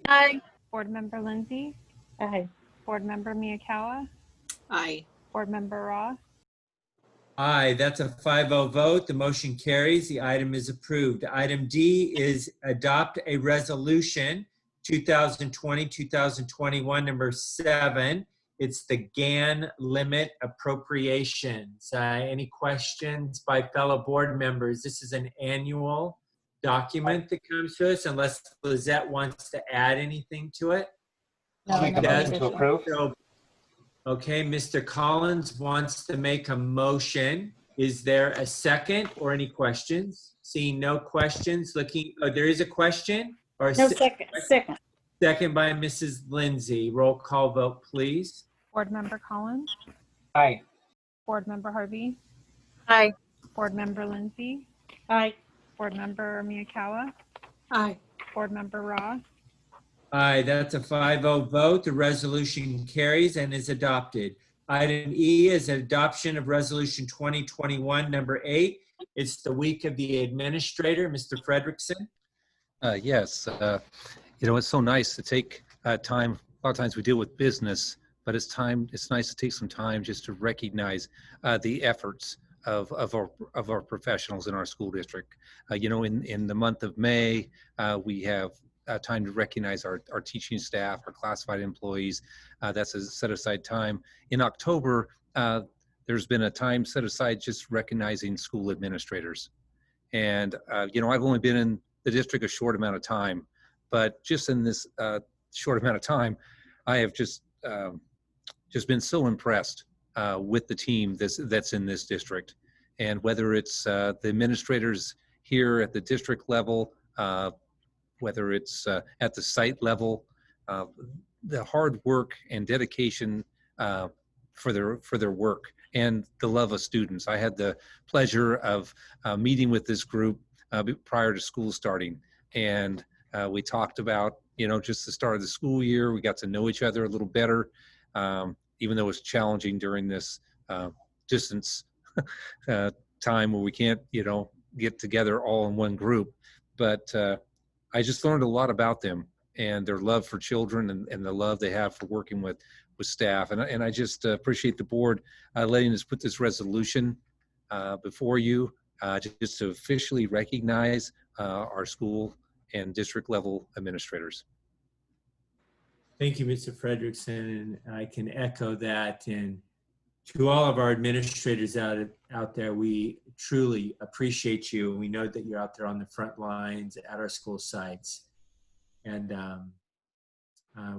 Aye. Board Member Lindsay, Aye. Board Member Miyakawa, Aye. Board Member Raw, Aye, that's a 5-0 vote. The motion carries. The item is approved. Item D is adopt a resolution 2020-2021, number 7. It's the GAN limit appropriations. Any questions by fellow board members? This is an annual document that comes to us, unless Lizette wants to add anything to it. I'll make a nothing motion to additional. approve. So, okay, Mr. Collins wants to make a motion. Is there a second or any questions? Seeing no questions, there is a question? Or No, second. second by Mrs. Lindsay. Roll call vote, please. Board Member Collins, Aye. Board Member Harvey, Aye. Board Member Lindsay, Aye. Board Member Miyakawa, Aye. Board Member Raw, Aye, that's a 5-0 vote. The resolution carries and is adopted. Item E is adoption of resolution 2021, number 8. It's the week of the administrator, Mr. Frederickson. Yes, it's so nice to take time. A lot of times we deal with business, but it's nice to take some time just to recognize the efforts of our professionals in our school district. In the month of May, we have time to recognize our teaching staff, our classified employees. That's a set aside time. In October, there's been a time set aside just recognizing school administrators. And, I've only been in the district a short amount of time, but just in this short amount of time, I have just been so impressed with the team that's in this district. And whether it's the administrators here at the district level, whether it's at the site level, the hard work and dedication for their work and the love of students. I had the pleasure of meeting with this group prior to school starting, and we talked about just the start of the school year. We got to know each other a little better, even though it was challenging during this distance time where we can't get together all in one group. But I just learned a lot about them and their love for children and the love they have for working with staff. And I just appreciate the board letting us put this resolution before you just to officially recognize our school and district level administrators. Thank you, Mr. Frederickson. And I can echo that. And to all of our administrators out there, we truly appreciate you. And we know that you're out there on the front lines at our school sites. And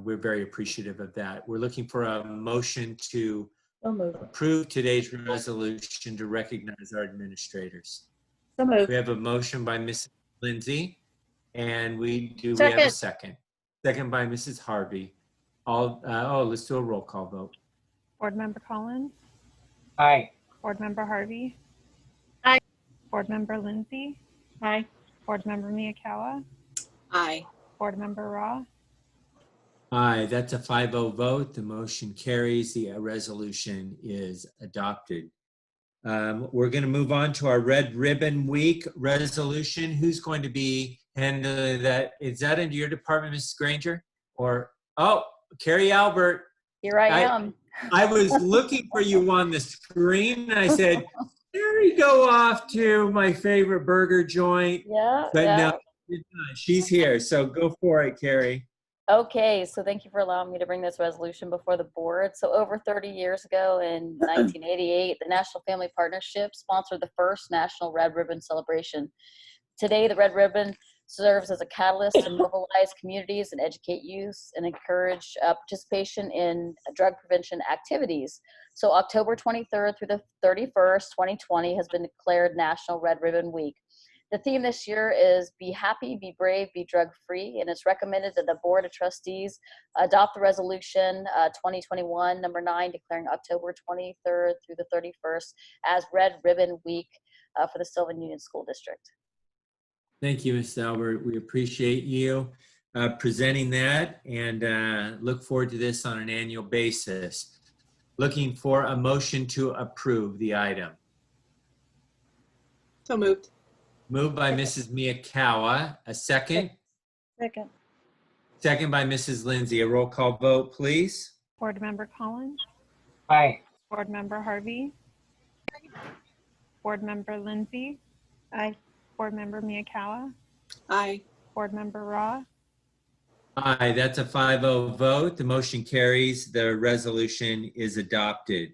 we're very appreciative of that. We're looking for a motion to So moved. approve today's resolution to recognize our administrators. So moved. We have a motion by Mrs. Lindsay, and we have a Second. second. Second by Mrs. Harvey. Let's do a roll call vote. Board Member Collins, Aye. Board Member Harvey, Aye. Board Member Lindsay, Aye. Board Member Miyakawa, Aye. Board Member Raw, Aye, that's a 5-0 vote. The motion carries. The resolution is adopted. We're going to move on to our Red Ribbon Week resolution. Who's going to be handling that? Is that into your department, Mrs. Granger? Or, oh, Carrie Albert. Here I I- am. I was looking for you on the screen. And I said, Carrie, go off to my favorite burger joint. Yeah. But yeah. no, she's here. So go for it, Carrie. Okay, so thank you for allowing me to bring this resolution before the board. So over 30 years ago in 1988, the National Family Partnership sponsored the first National Red Ribbon Celebration. Today, the Red Ribbon serves as a catalyst to mobilize communities and educate youth and encourage participation in drug prevention activities. So October 23rd through the 31st, 2020 has been declared National Red Ribbon Week. The theme this year is Be Happy, Be Brave, Be Drug-Free, and it's recommended that the Board of Trustees adopt the resolution 2021, number 9, declaring October 23rd through the 31st as Red Ribbon Week for the Sylvan Union School District. Thank you, Ms. Albert. We appreciate you presenting that and look forward to this on an annual basis. Looking for a motion to approve the item. So moved. Moved by Mrs. Miyakawa. A second? Second. Second by Mrs. Lindsay. A roll call vote, please. Board Member Collins, Aye. Board Member Harvey, Board Member Lindsay, Aye. Board Member Miyakawa, Aye. Board Member Raw, Aye, that's a 5-0 vote. The motion carries. The resolution is adopted.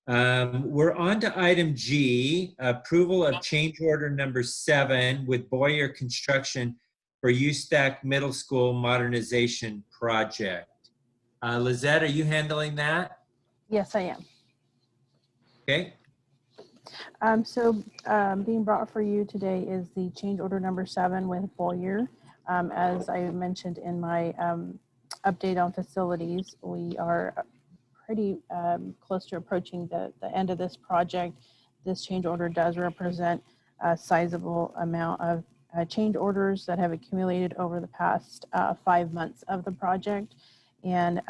We're on to item G, approval of change order number 7 with Boyer Construction for Ustack Middle School Modernization Project. Lizette, are you handling that? Yes, I am. Okay. Being brought for you today is the change order number 7 with Boyer. As I mentioned in my update on facilities, we are pretty close to approaching the end of this project. This change order does represent a sizable amount of change orders that have accumulated over the past 5 months of the project, and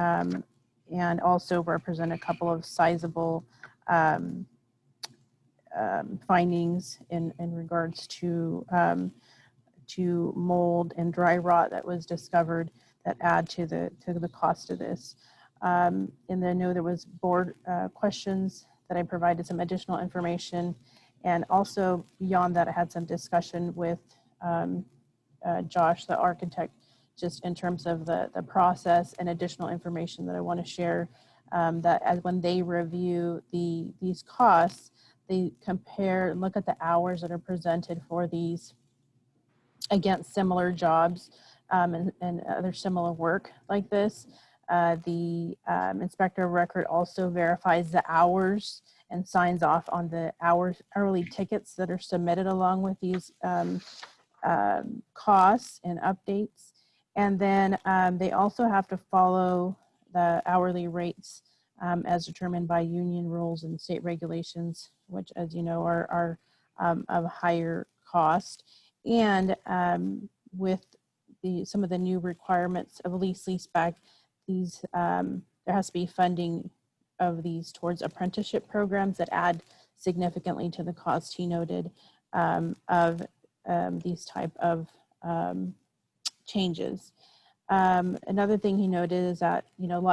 also represent a couple of sizable findings in regards to mold and dry rot that was discovered that add to the cost of this. And then I know there was board questions that I provided some additional information, and also beyond that I had some discussion with Josh, the architect, just in terms of the process and additional information that I want to share, that as when they review these costs, they compare and look at the hours that are presented for these against similar jobs and other similar work like this. The inspector of record also verifies the hours and signs off on the hourly tickets that are submitted along with these costs and updates. And then they also have to follow the hourly rates as determined by union rules and state regulations, which, as you know, are of a higher cost. And with some of the new requirements of lease back, these there has to be funding of these towards apprenticeship programs that add significantly to the cost, he noted, of these type of changes. Another thing he noted is that, you know,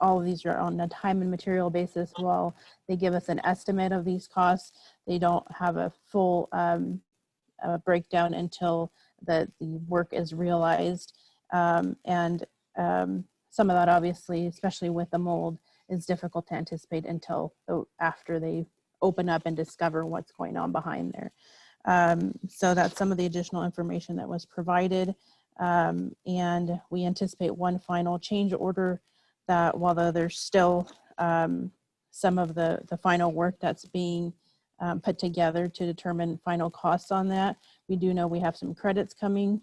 all of these are on a time and material basis. While they give us an estimate of these costs, they don't have a full breakdown until the work is realized. Some of that, obviously, especially with the mold, is difficult to anticipate until after they open up and discover what's going on behind there. So that's some of the additional information that was provided. And we anticipate one final change order that, while there's still some of the final work that's being put together to determine final costs on that, we do know we have some credits coming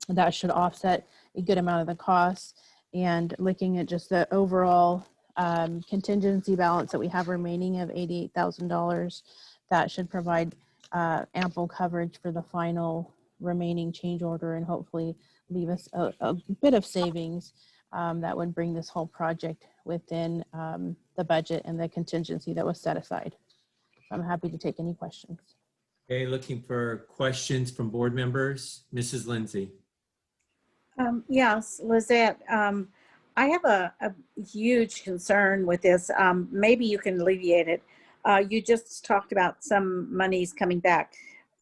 that should offset a good amount of the costs. And looking at just the overall contingency balance that we have remaining of $88,000, that should provide ample coverage for the final remaining change order and hopefully leave us a bit of savings that would bring this whole project within the budget and the contingency that was set aside. I'm happy to take any questions. Okay, looking for questions from board members. Mrs. Lindsay. Yes, Lizette, I have a huge concern with this. Maybe you can alleviate it. You just talked about some monies coming back.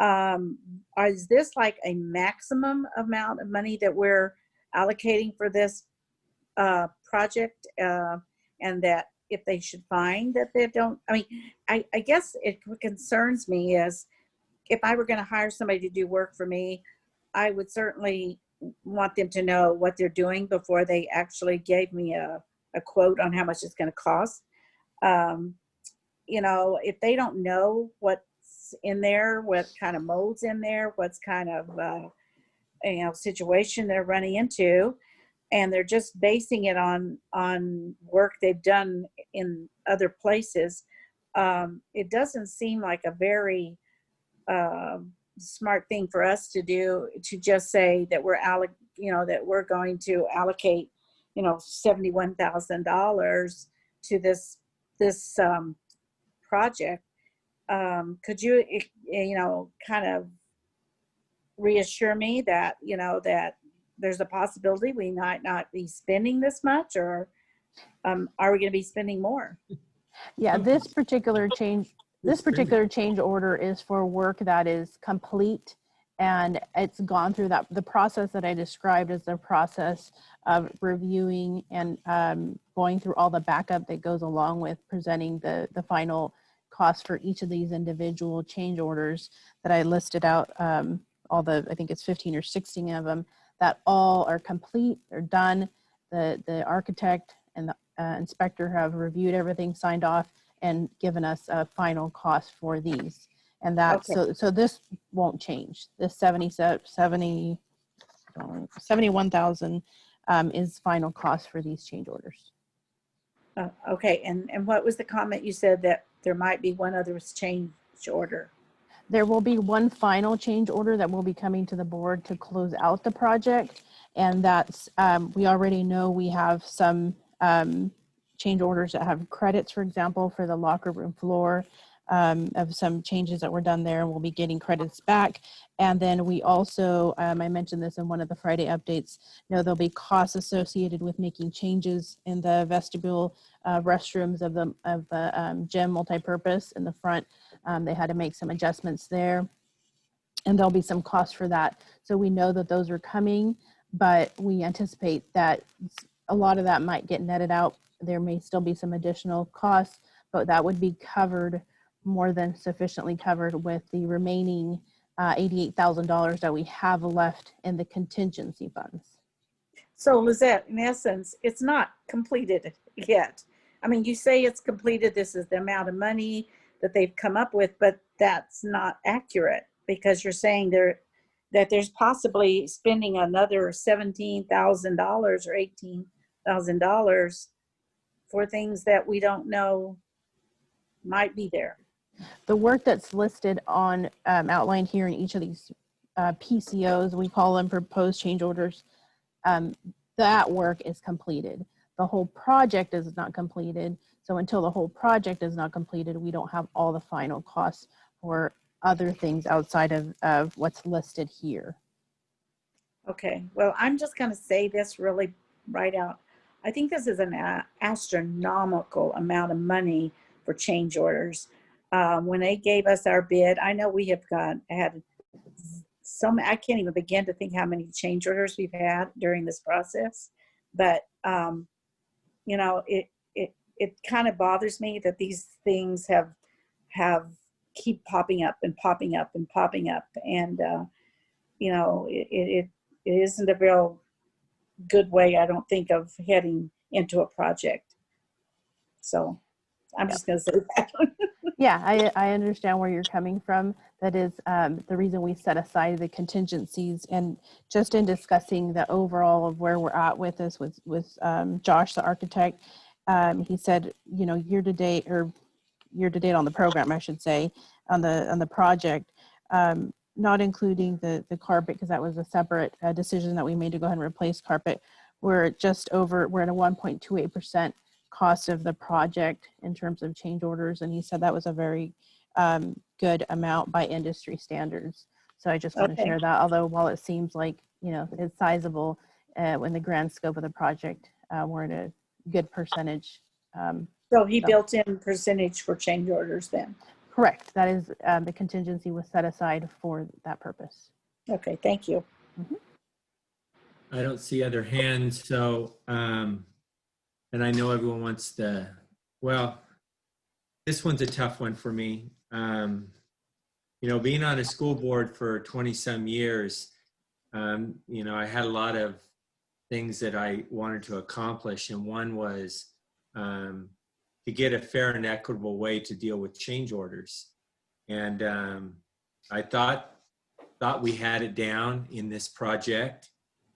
Is this like a maximum amount of money that we're allocating for this project? And that if they should find that they don't, I mean, I guess what concerns me is if I were going to hire somebody to do work for me, I would certainly want them to know what they're doing before they actually gave me a quote on how much it's going to cost. You know, if they don't know what's in there, what kind of molds in there, what's kind of, you know, situation they're running into, and they're just basing it on work they've done in other places, it doesn't seem like a very smart thing for us to do, to just say that that we're going to allocate, you know, $71,000 to this project. Could you, you know, kind of reassure me that, you know, that there's a possibility we might not be spending this much, or are we going to be spending more? Yeah, this particular change order is for work that is complete, and it's gone through the process that I described as the process of reviewing and going through all the backup that goes along with presenting the final cost for each of these individual change orders that I listed out, I think it's 15 or 16 of them, that all are complete, they're done. The architect and the inspector have reviewed everything, signed off, and given us a final cost for these. And that, Okay. so this won't change. This 71,000 is final cost for these change orders. Okay, and what was the comment you said that there might be one other change order? There will be one final change order that will be coming to the board to close out the project. And that's, we already know we have some change orders that have credits, for example, for the locker room floor, of some changes that were done there, and we'll be getting credits back. And then we also, I mentioned this in one of the Friday updates, there'll be costs associated with making changes in the vestibule restrooms of the gym multipurpose in the front. They had to make some adjustments there, and there'll be some costs for that. So we know that those are coming, but we anticipate that a lot of that might get netted out. There may still be some additional costs, but that would be covered, more than sufficiently covered, with the remaining $88,000 that we have left in the contingency funds. So Lizette, in essence, it's not completed yet. I mean, you say it's completed, this is the amount of money that they've come up with, but that's not accurate, because you're saying that there's possibly spending another $17,000 or $18,000 for things that we don't know might be there. The work that's listed on, outlined here in each of these PCOs, we call them proposed change orders, that work is completed. The whole project is not completed. So until the whole project is not completed, we don't have all the final costs for other things outside of what's listed here. Okay, well, I'm just going to say this really right out. I think this is an astronomical amount of money for change orders. When they gave us our bid, I know we have had so many, I can't even begin to think how many change orders we've had during this process. But, you know, it kind of bothers me that these things have keep popping up and popping up and popping up. And, you know, it isn't a real good way, I don't think, of heading into a project. So I'm just going to say that. Yeah, I understand where you're coming from. That is the reason we set aside the contingencies. And just in discussing the overall of where we're at with this with Josh, the architect, he said, you know, year to date on the program, I should say, on the project, not including the carpet, because that was a separate decision that we made to go ahead and replace carpet. We're at a 1.28% cost of the project in terms of change orders. And he said that was a very good amount by industry standards. So I just want to Okay. share that, although while it seems like, it's sizable in the grand scope of the project, we're at a good percentage. So he So- built in percentage for change orders then. Correct. That is, the contingency was set aside for that purpose. Okay, thank you. I don't see other hands, so, and I know everyone wants to, well, this one's a tough one for me. Being on a school board for 20 some years, I had a lot of things that I wanted to accomplish, and one was to get a fair and equitable way to deal with change orders. And I thought we had it down in this project.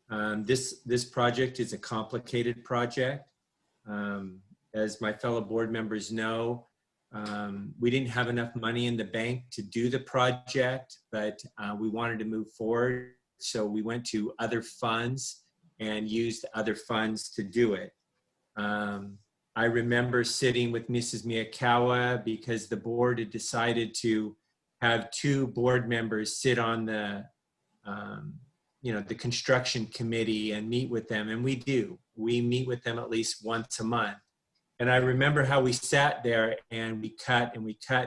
This project is a complicated project. As my fellow board members know, we didn't have enough money in the bank to do the project, but we wanted to move forward. So we went to other funds and used other funds to do it. I remember sitting with Mrs. Miyakawa because the board had decided to have 2 board members sit on the construction committee and meet with them. And we do. We meet with them at least once a month. And I remember how we sat there and we cut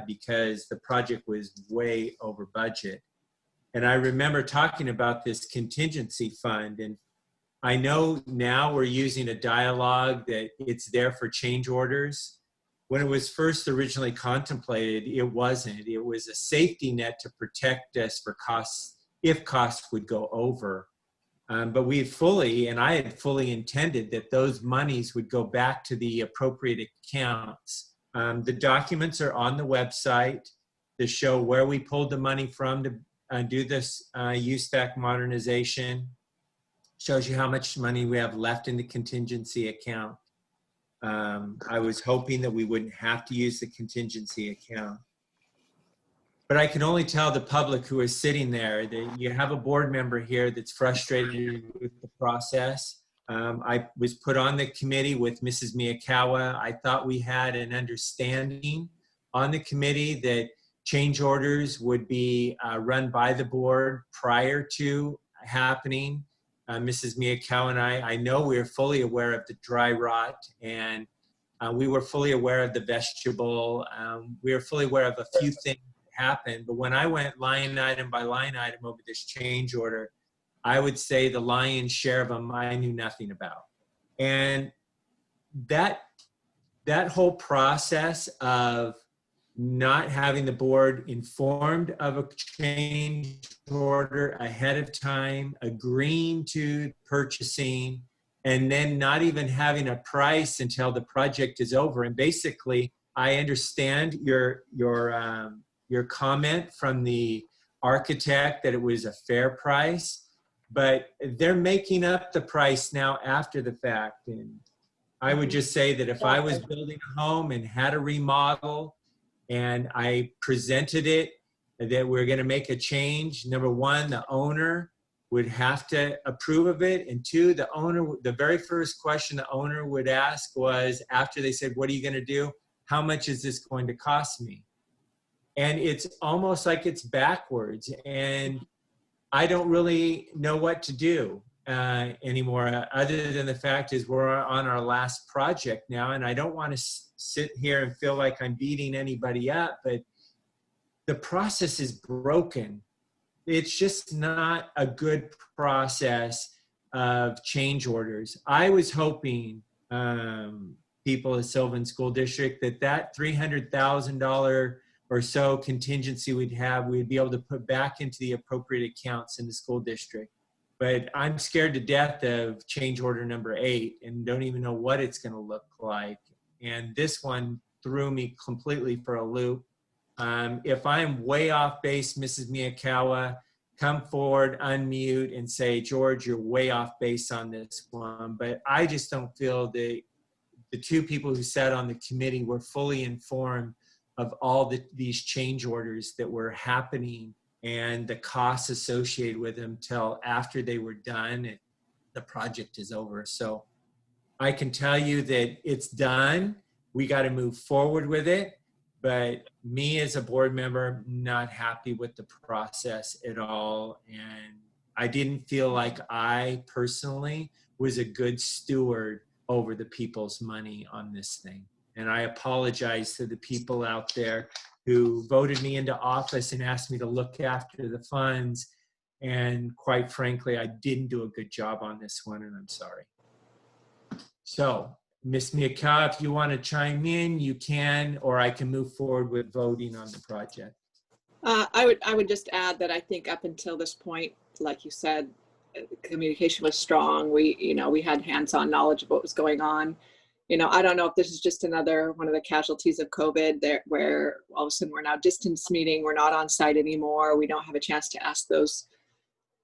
because the project was way over budget. And I remember talking about this contingency fund. And I know now we're using a dialogue that it's there for change orders. When it was first originally contemplated, it wasn't. It was a safety net to protect us for costs, if costs would go over. But I had fully intended that those monies would go back to the appropriate accounts. The documents are on the website to show where we pulled the money from to do this USTAC modernization. Shows you how much money we have left in the contingency account. I was hoping that we wouldn't have to use the contingency account. But I can only tell the public who is sitting there that you have a board member here that's frustrated with the process. I was put on the committee with Mrs. Miyakawa. I thought we had an understanding on the committee that change orders would be run by the board prior to happening. Mrs. Miyakawa and I know we are fully aware of the dry rot, and we were fully aware of the vegetable. We were fully aware of a few things that happened, but when I went line item by line item over this change order, I would say the lion's share of them I knew nothing about. And that whole process of not having the board informed of a change order ahead of time, agreeing to purchasing, and then not even having a price until the project is over. And basically, I understand your comment from the architect that it was a fair price, but they're making up the price now after the fact. And I would just say that if I was building a home and had a remodel, and I presented it that we're going to make a change, number one, the owner would have to approve of it. And 2, the very first question the owner would ask was, after they said, what are you going to do? How much is this going to cost me? And it's almost like it's backwards. And I don't really know what to do anymore, other than the fact is we're on our last project now, and I don't want to sit here and feel like I'm beating anybody up, but the process is broken. It's just not a good process of change orders. I was hoping, people at Sylvan School District, that $300,000 or so contingency we'd be able to put back into the appropriate accounts in the school district. But I'm scared to death of change order number 8 and don't even know what it's going to look like. And this one threw me completely for a loop. If I'm way off base, Mrs. Miyakawa, come forward, unmute, and say, George, you're way off base on this one. But I just don't feel the 2 people who sat on the committee were fully informed of all these change orders that were happening and the costs associated with them till after they were done and the project is over. So I can tell you that it's done. We got to move forward with it. But me as a board member, not happy with the process at all. And I didn't feel like I personally was a good steward over the people's money on this thing. And I apologize to the people out there who voted me into office and asked me to look after the funds. And quite frankly, I didn't do a good job on this one, and I'm sorry. So, Ms. Miyakawa, if you want to chime in, you can, or I can move forward with voting on the project. I would just add that I think up until this point, like you said, communication was strong. We had hands-on knowledge of what was going on. I don't know if this is just another one of the casualties of COVID there, where all of a sudden we're now distance meeting, we're not on site anymore. We don't have a chance to ask those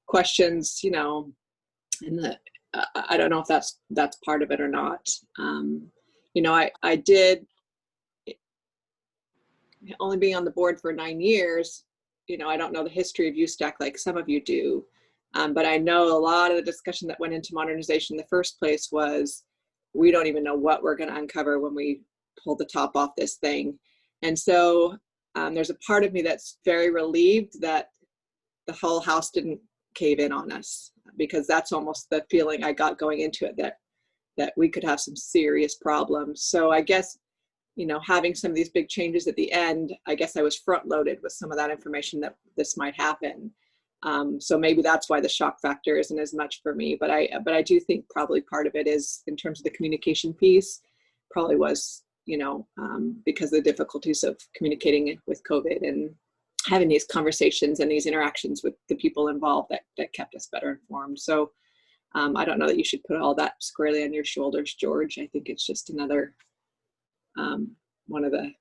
questions, I don't know if that's part of it or not. I did, only being on the board for 9 years, I don't know the history of USTAC like some of you do, but I know a lot of the discussion that went into modernization in the first place was, we don't even know what we're going to uncover when we pull the top off this thing. And so there's a part of me that's very relieved that the whole house didn't cave in on us, because that's almost the feeling I got going into it, that we could have some serious problems. So I guess, having some of these big changes at the end, I guess I was front loaded with some of that information that this might happen. So maybe that's why the shock factor isn't as much for me, but I do think probably part of it is, in terms of the communication piece, probably was, because of the difficulties of communicating with COVID and having these conversations and these interactions with the people involved that kept us better informed. So I don't know that you should put all that squarely on your shoulders, George. I think it's just another one of the,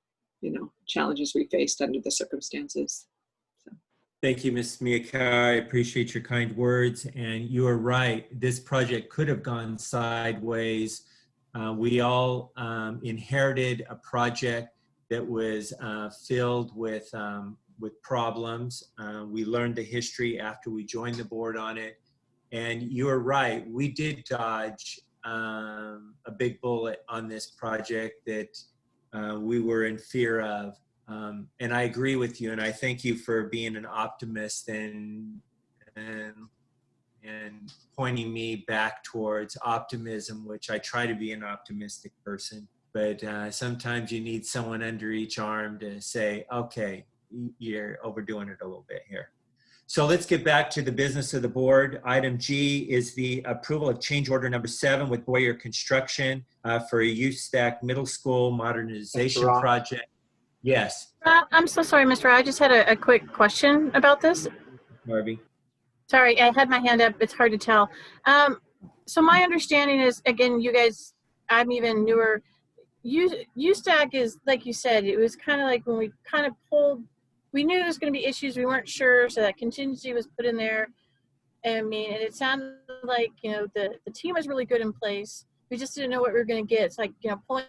challenges we faced under the circumstances. So. Thank you, Ms. Miyakawa. I appreciate your kind words. And you are right. This project could have gone sideways. We all inherited a project that was filled with problems. We learned the history after we joined the board on it. And you're right. We did dodge a big bullet on this project that we were in fear of. And I agree with you, and I thank you for being an optimist and pointing me back towards optimism, which I try to be an optimistic person. But sometimes you need someone under each arm to say, okay, you're overdoing it a little bit here. So let's get back to the business of the board. Item G is the approval of change order number 7 with Boyer Construction for a USTAC Middle School modernization project. Yes. I'm so sorry, Mr. I just had a quick question about this. Harvey. Sorry, I had my hand up. It's hard to tell. So my understanding is, again, you guys, I'm even newer. USTAC is, like you said, it was kind of like when we kind of pulled, we knew there was going to be issues. We weren't sure. So that contingency was put in there. I mean, and it sounded like, the team was really good in place. We just didn't know what we were going to get. It's like, pulling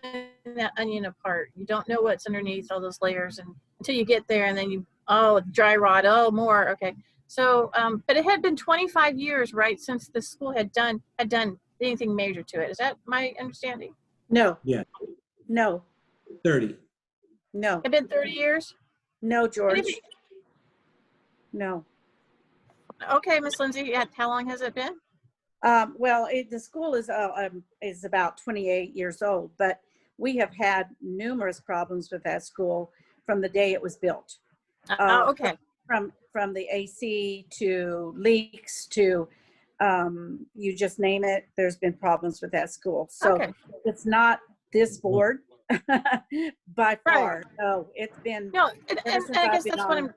that onion apart. You don't know what's underneath all those layers, and until you get there, and then dry rot, more. Okay. So, but it had been 25 years, right, since the school had done anything major to it. Is that my understanding? No. Yeah. No. 30. No. It had been 30 years? No, George. No. Okay, Miss Lindsay, how long has it been? Well, the school is about 28 years old, but we have had numerous problems with that school from the day it was built. Okay. From the AC to leaks to you just name it. There's been problems with that school. So It's not this board by far. No, it's been. No, and I guess that's what I'm.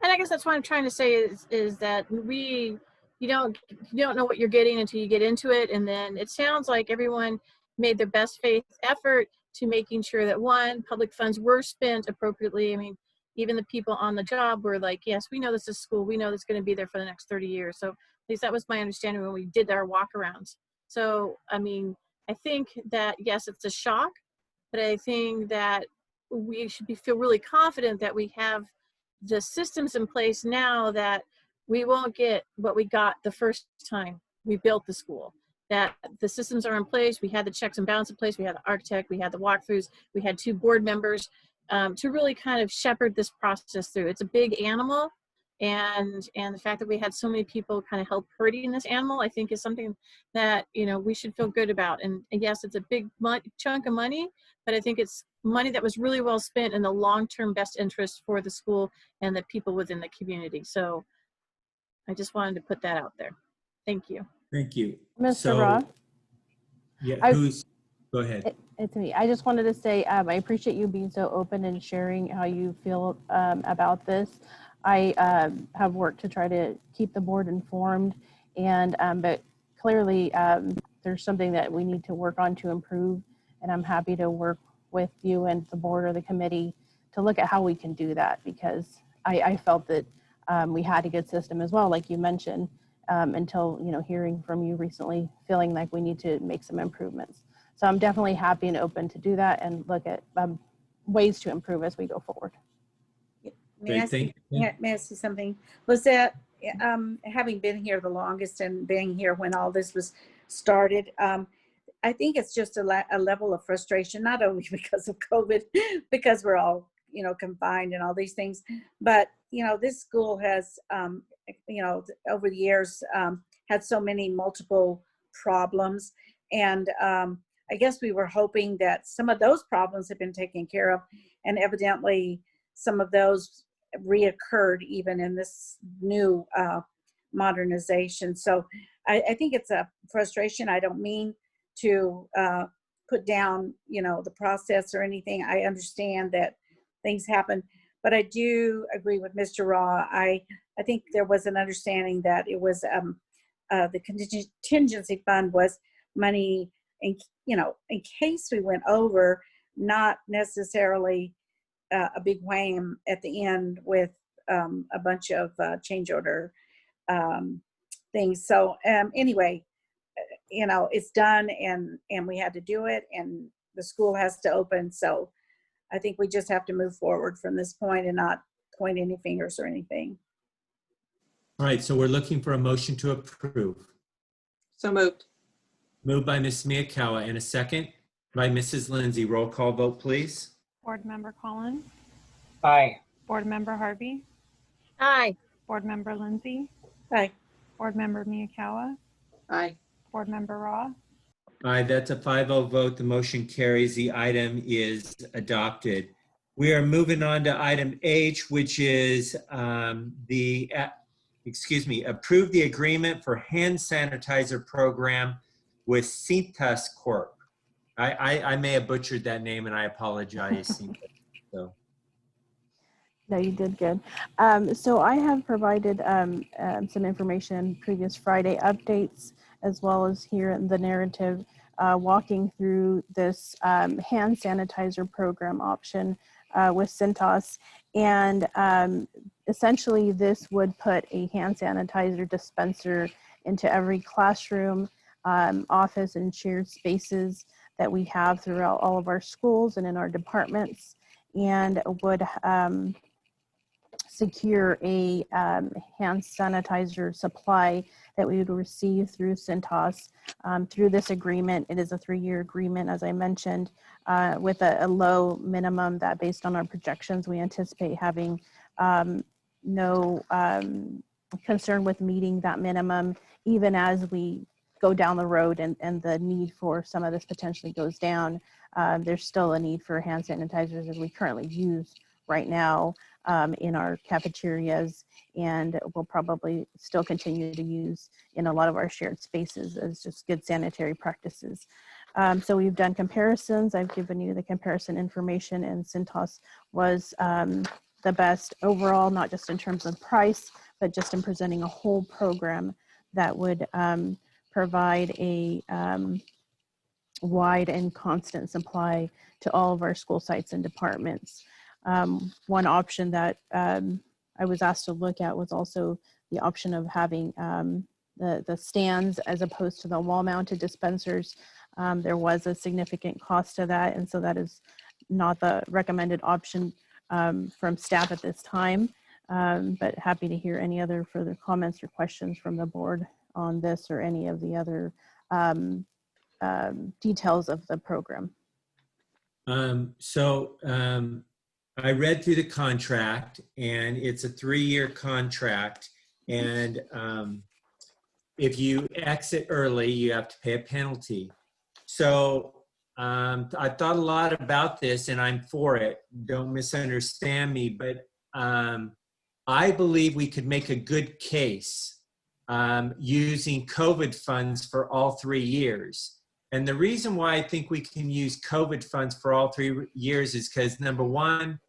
And I guess that's what I'm trying to say is that you don't know what you're getting until you get into it, and then it sounds like everyone made their best faith effort to making sure that, one, public funds were spent appropriately. I mean, even the people on the job were like, yes, we know this is school. We know this is going to be there for the next 30 years. So at least that was my understanding when we did our walkarounds. So, I mean, I think that, yes, it's a shock, but I think that we should feel really confident that we have the systems in place now that we won't get what we got the first time we built the school. That the systems are in place. We had the checks and balances in place. We had the architect. We had the walkthroughs. We had 2 board members to really kind of shepherd this process through. It's a big animal, and the fact that we had so many people kind of help herding this animal, I think, is something that, you know, we should feel good about. And yes, it's a big chunk of money, but I think it's money that was really well spent in the long-term best interest for the school and the people within the community. So I just wanted to put that out there. Thank you. Thank you. Mr. Raw? Yeah, I- go ahead. It's me. I just wanted to say I appreciate you being so open and sharing how you feel about this. I have worked to try to keep the board informed, and but clearly there's something that we need to work on to improve, and I'm happy to work with you and the board or the committee to look at how we can do that, because I felt that we had a good system as well, like you mentioned, until, you know, hearing from you recently, feeling like we need to make some improvements. So I'm definitely happy and open to do that and look at ways to improve as we go forward. May I Great, may I say something? Was that, having been here the longest and being here when all this was started, I think it's just a level of frustration, not only because of COVID, because we're all, you know, confined and all these things, but, you know, this school has, you know, over the years had so many multiple problems. And I guess we were hoping that some of those problems have been taken care of, and evidently some of those reoccurred even in this new modernization. So I think it's a frustration. I don't mean to put down, you know, the process or anything. I understand that things happen, but I do agree with Mr. Raw. I think there was an understanding that it was the contingency fund was money in, you know, in case we went over, not necessarily a big wham at the end with a bunch of change order things. So anyway, you know, it's done, and we had to do it, and the school has to open. So I think we just have to move forward from this point and not point any fingers or anything. All right, so we're looking for a motion to approve. So moved. Moved by Ms. Miyakawa, and a second by Mrs. Lindsay. Roll call vote, please. Board Member Collins, Aye. Board Member Harvey, Aye. Board Member Lindsay, Bye. Board Member Miyakawa, Aye. Board Member Raw. Aye, that's a 5-0 vote. The motion carries. The item is adopted. We are moving on to item H, which is approve the agreement for hand sanitizer program with Cintas Corp. I may have butchered that name, and I apologize. Cintas. So. No, you did good. So I have provided some information, previous Friday updates, as well as here in the narrative, walking through this hand sanitizer program option with Cintas. And essentially this would put a hand sanitizer dispenser into every classroom, office, and shared spaces that we have throughout all of our schools and in our departments, and would secure a hand sanitizer supply that we would receive through Cintas. Through this agreement, it is a 3-year agreement, as I mentioned, with a low minimum that, based on our projections, we anticipate having no concern with meeting that minimum, even as we go down the road and the need for some of this potentially goes down. There's still a need for hand sanitizers as we currently use right now in our cafeterias, and we'll probably still continue to use in a lot of our shared spaces as just good sanitary practices. So we've done comparisons. I've given you the comparison information, and Cintas was the best overall, not just in terms of price, but just in presenting a whole program that would provide a wide and constant supply to all of our school sites and departments. One option that I was asked to look at was also the option of having the stands as opposed to the wall-mounted dispensers. There was a significant cost to that, and so that is not the recommended option from staff at this time. But happy to hear any other further comments or questions from the board on this or any of the other details of the program. I read through the contract, and it's a 3-year contract. And if you exit early, you have to pay a penalty. So I thought a lot about this, and I'm for it. Don't misunderstand me, but I believe we could make a good case using COVID funds for all 3 years. And the reason why I think we can use COVID funds for all 3 years is because, number one,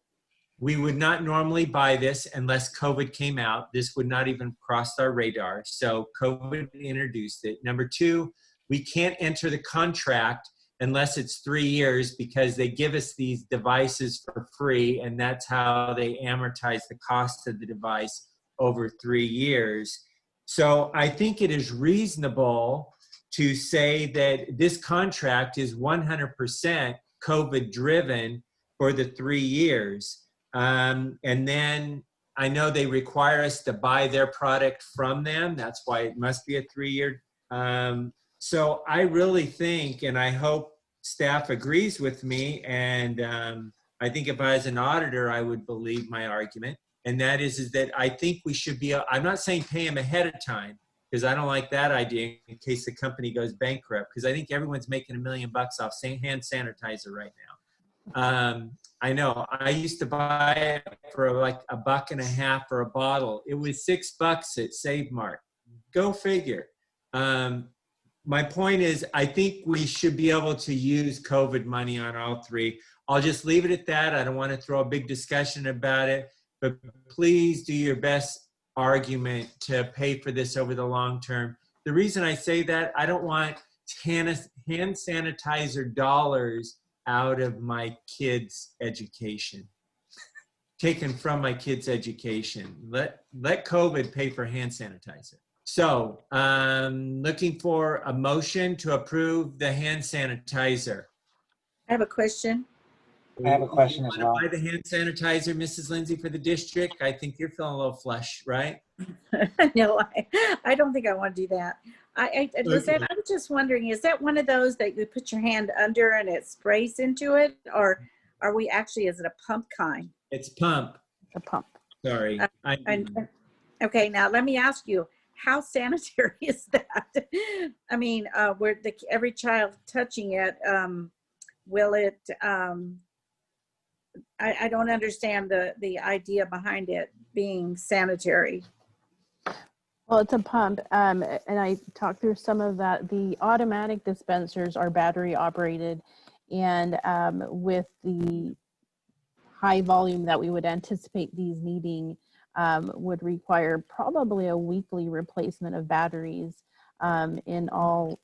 we would not normally buy this unless COVID came out. This would not even cross our radar. So COVID introduced it. Number two, we can't enter the contract unless it's 3 years because they give us these devices for free, and that's how they amortize the cost of the device over 3 years. So I think it is reasonable to say that this contract is 100% COVID driven for the 3 years. And then I know they require us to buy their product from them. That's why it must be a 3-year. So I really think, and I hope staff agrees with me, and I think if I was an auditor, I would believe my argument. And that is that I think we should be, I'm not saying pay them ahead of time, because I don't like that idea in case the company goes bankrupt, because I think everyone's making $1 million off hand sanitizer right now. I know I used to buy it for like $1.50 for a bottle. It was $6 at Save Mart. Go figure. My point is, I think we should be able to use COVID money on all 3. I'll just leave it at that. I don't want to throw a big discussion about it, but please do your best argument to pay for this over the long term. The reason I say that, I don't want hand sanitizer dollars out of my kids' education, taken from my kids' education. Let COVID pay for hand sanitizer. So looking for a motion to approve the hand sanitizer. I have a question. I have a question as well. Buy the hand sanitizer, Mrs. Lindsay, for the district. I think you're feeling a little flush, right? No, I don't think I want to do that. Lizette, I was just wondering, is that one of those that you put your hand under and it sprays into it, or are we actually, is it a pump kind? It's pump. The pump. Sorry. Okay, now let me ask you, how sanitary is that? I mean, where every child touching it, will it? I don't understand the idea behind it being sanitary. Well, it's a pump, and I talked through some of that. The automatic dispensers are battery operated, and with the high volume that we would anticipate these needing, would require probably a weekly replacement of batteries in all,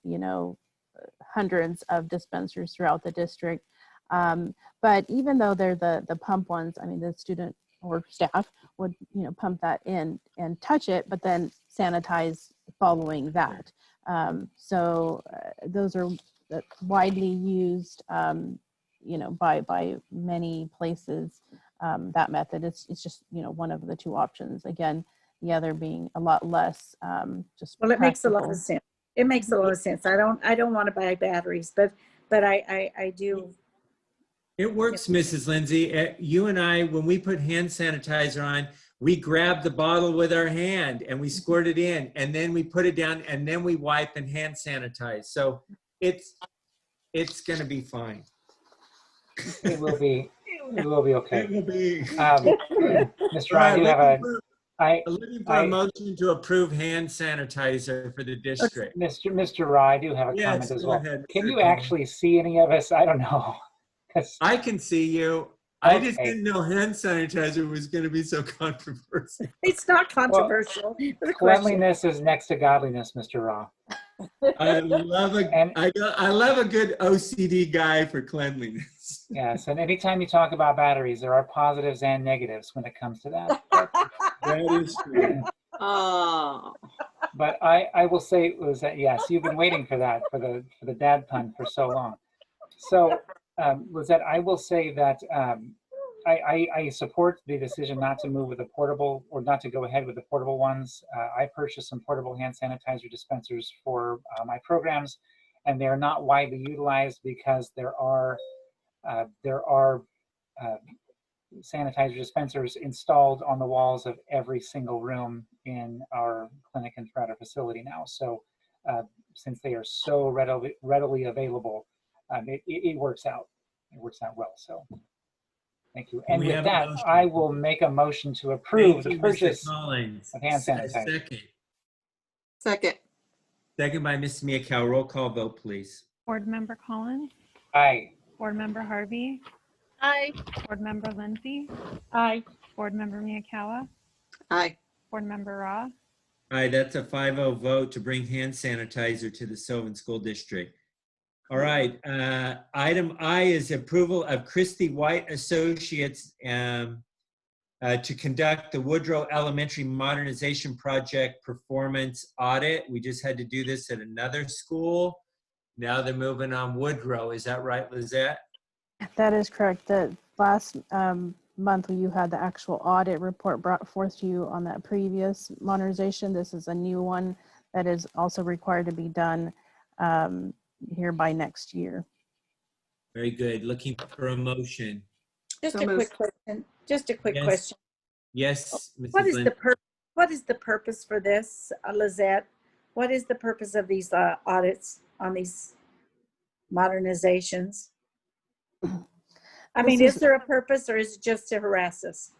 hundreds of dispensers throughout the district. But even though they're the pump ones, I mean, the student or staff would, pump that in and touch it, but then sanitize following that. So those are widely used, by many places. That method, it's just, one of the 2 options. Again, the other being a lot less just Well, it makes a lot practical. of sense. It makes a lot of sense. I don't want to buy batteries, but I do. It works, Mrs. Lindsay. You and I, when we put hand sanitizer on, we grab the bottle with our hand and we squirt it in, and then we put it down, and then we wipe and hand sanitize. So it's going to be fine. It will be okay. It will be. Mr. Ryan, do you have I'm looking for a motion to approve hand sanitizer for the district. Mr. Rye, I do have a Yes, comment as go well. ahead, Can Mr. you Coleman. actually see any of us? I don't know. 'Cause- I can see you. I just Okay. didn't know hand sanitizer was going to be so controversial. It's not controversial. It's a question. Cleanliness is next to godliness, Mr. Raw. I love I love a good OCD guy for cleanliness. Yes, and anytime you talk about batteries, there are positives and negatives when it comes to that. That is true. Oh, But I will say was that yes, you've been waiting for that for the dad pun for so long. So Lizette, I will say that I support the decision not to move with the portable, or not to go ahead with the portable ones. I purchased some portable hand sanitizer dispensers for my programs, and they are not widely utilized because there are sanitizer dispensers installed on the walls of every single room in our clinic and throughout our facility now. So since they are so readily available, it works out. It works out well. So thank you. And We with have a that, motion. I will make a motion to approve Thank the you, Mr. purchase Collins. of hand sanitizer. Second. Second. Second by Ms. Miyakawa. Roll call vote, please. Board Member Collins, Aye. Board Member Harvey, Aye. Board Member Lindsay, Aye. Board Member Miyakawa, Aye. Board Member Raw, Aye, that's a 5-0 vote to bring hand sanitizer to the Sylvan School District. All right, item I is approval of Christy White Associates to conduct the Woodrow Elementary Modernization Project performance audit. We just had to do this at another school. Now they're moving on Woodrow. Is that right, Lizette? That is correct. The last month you had the actual audit report brought forth to you on that previous modernization. This is a new one that is also required to be done here by next year. Very good. Looking for a motion. Just So a quick moved. question. Just a quick Yes. question. Yes, Mrs. What is Lynn. the purpose for this, Lizette? What is the purpose of these audits on these modernizations? I mean, This is there a purpose, or is it just to harass us?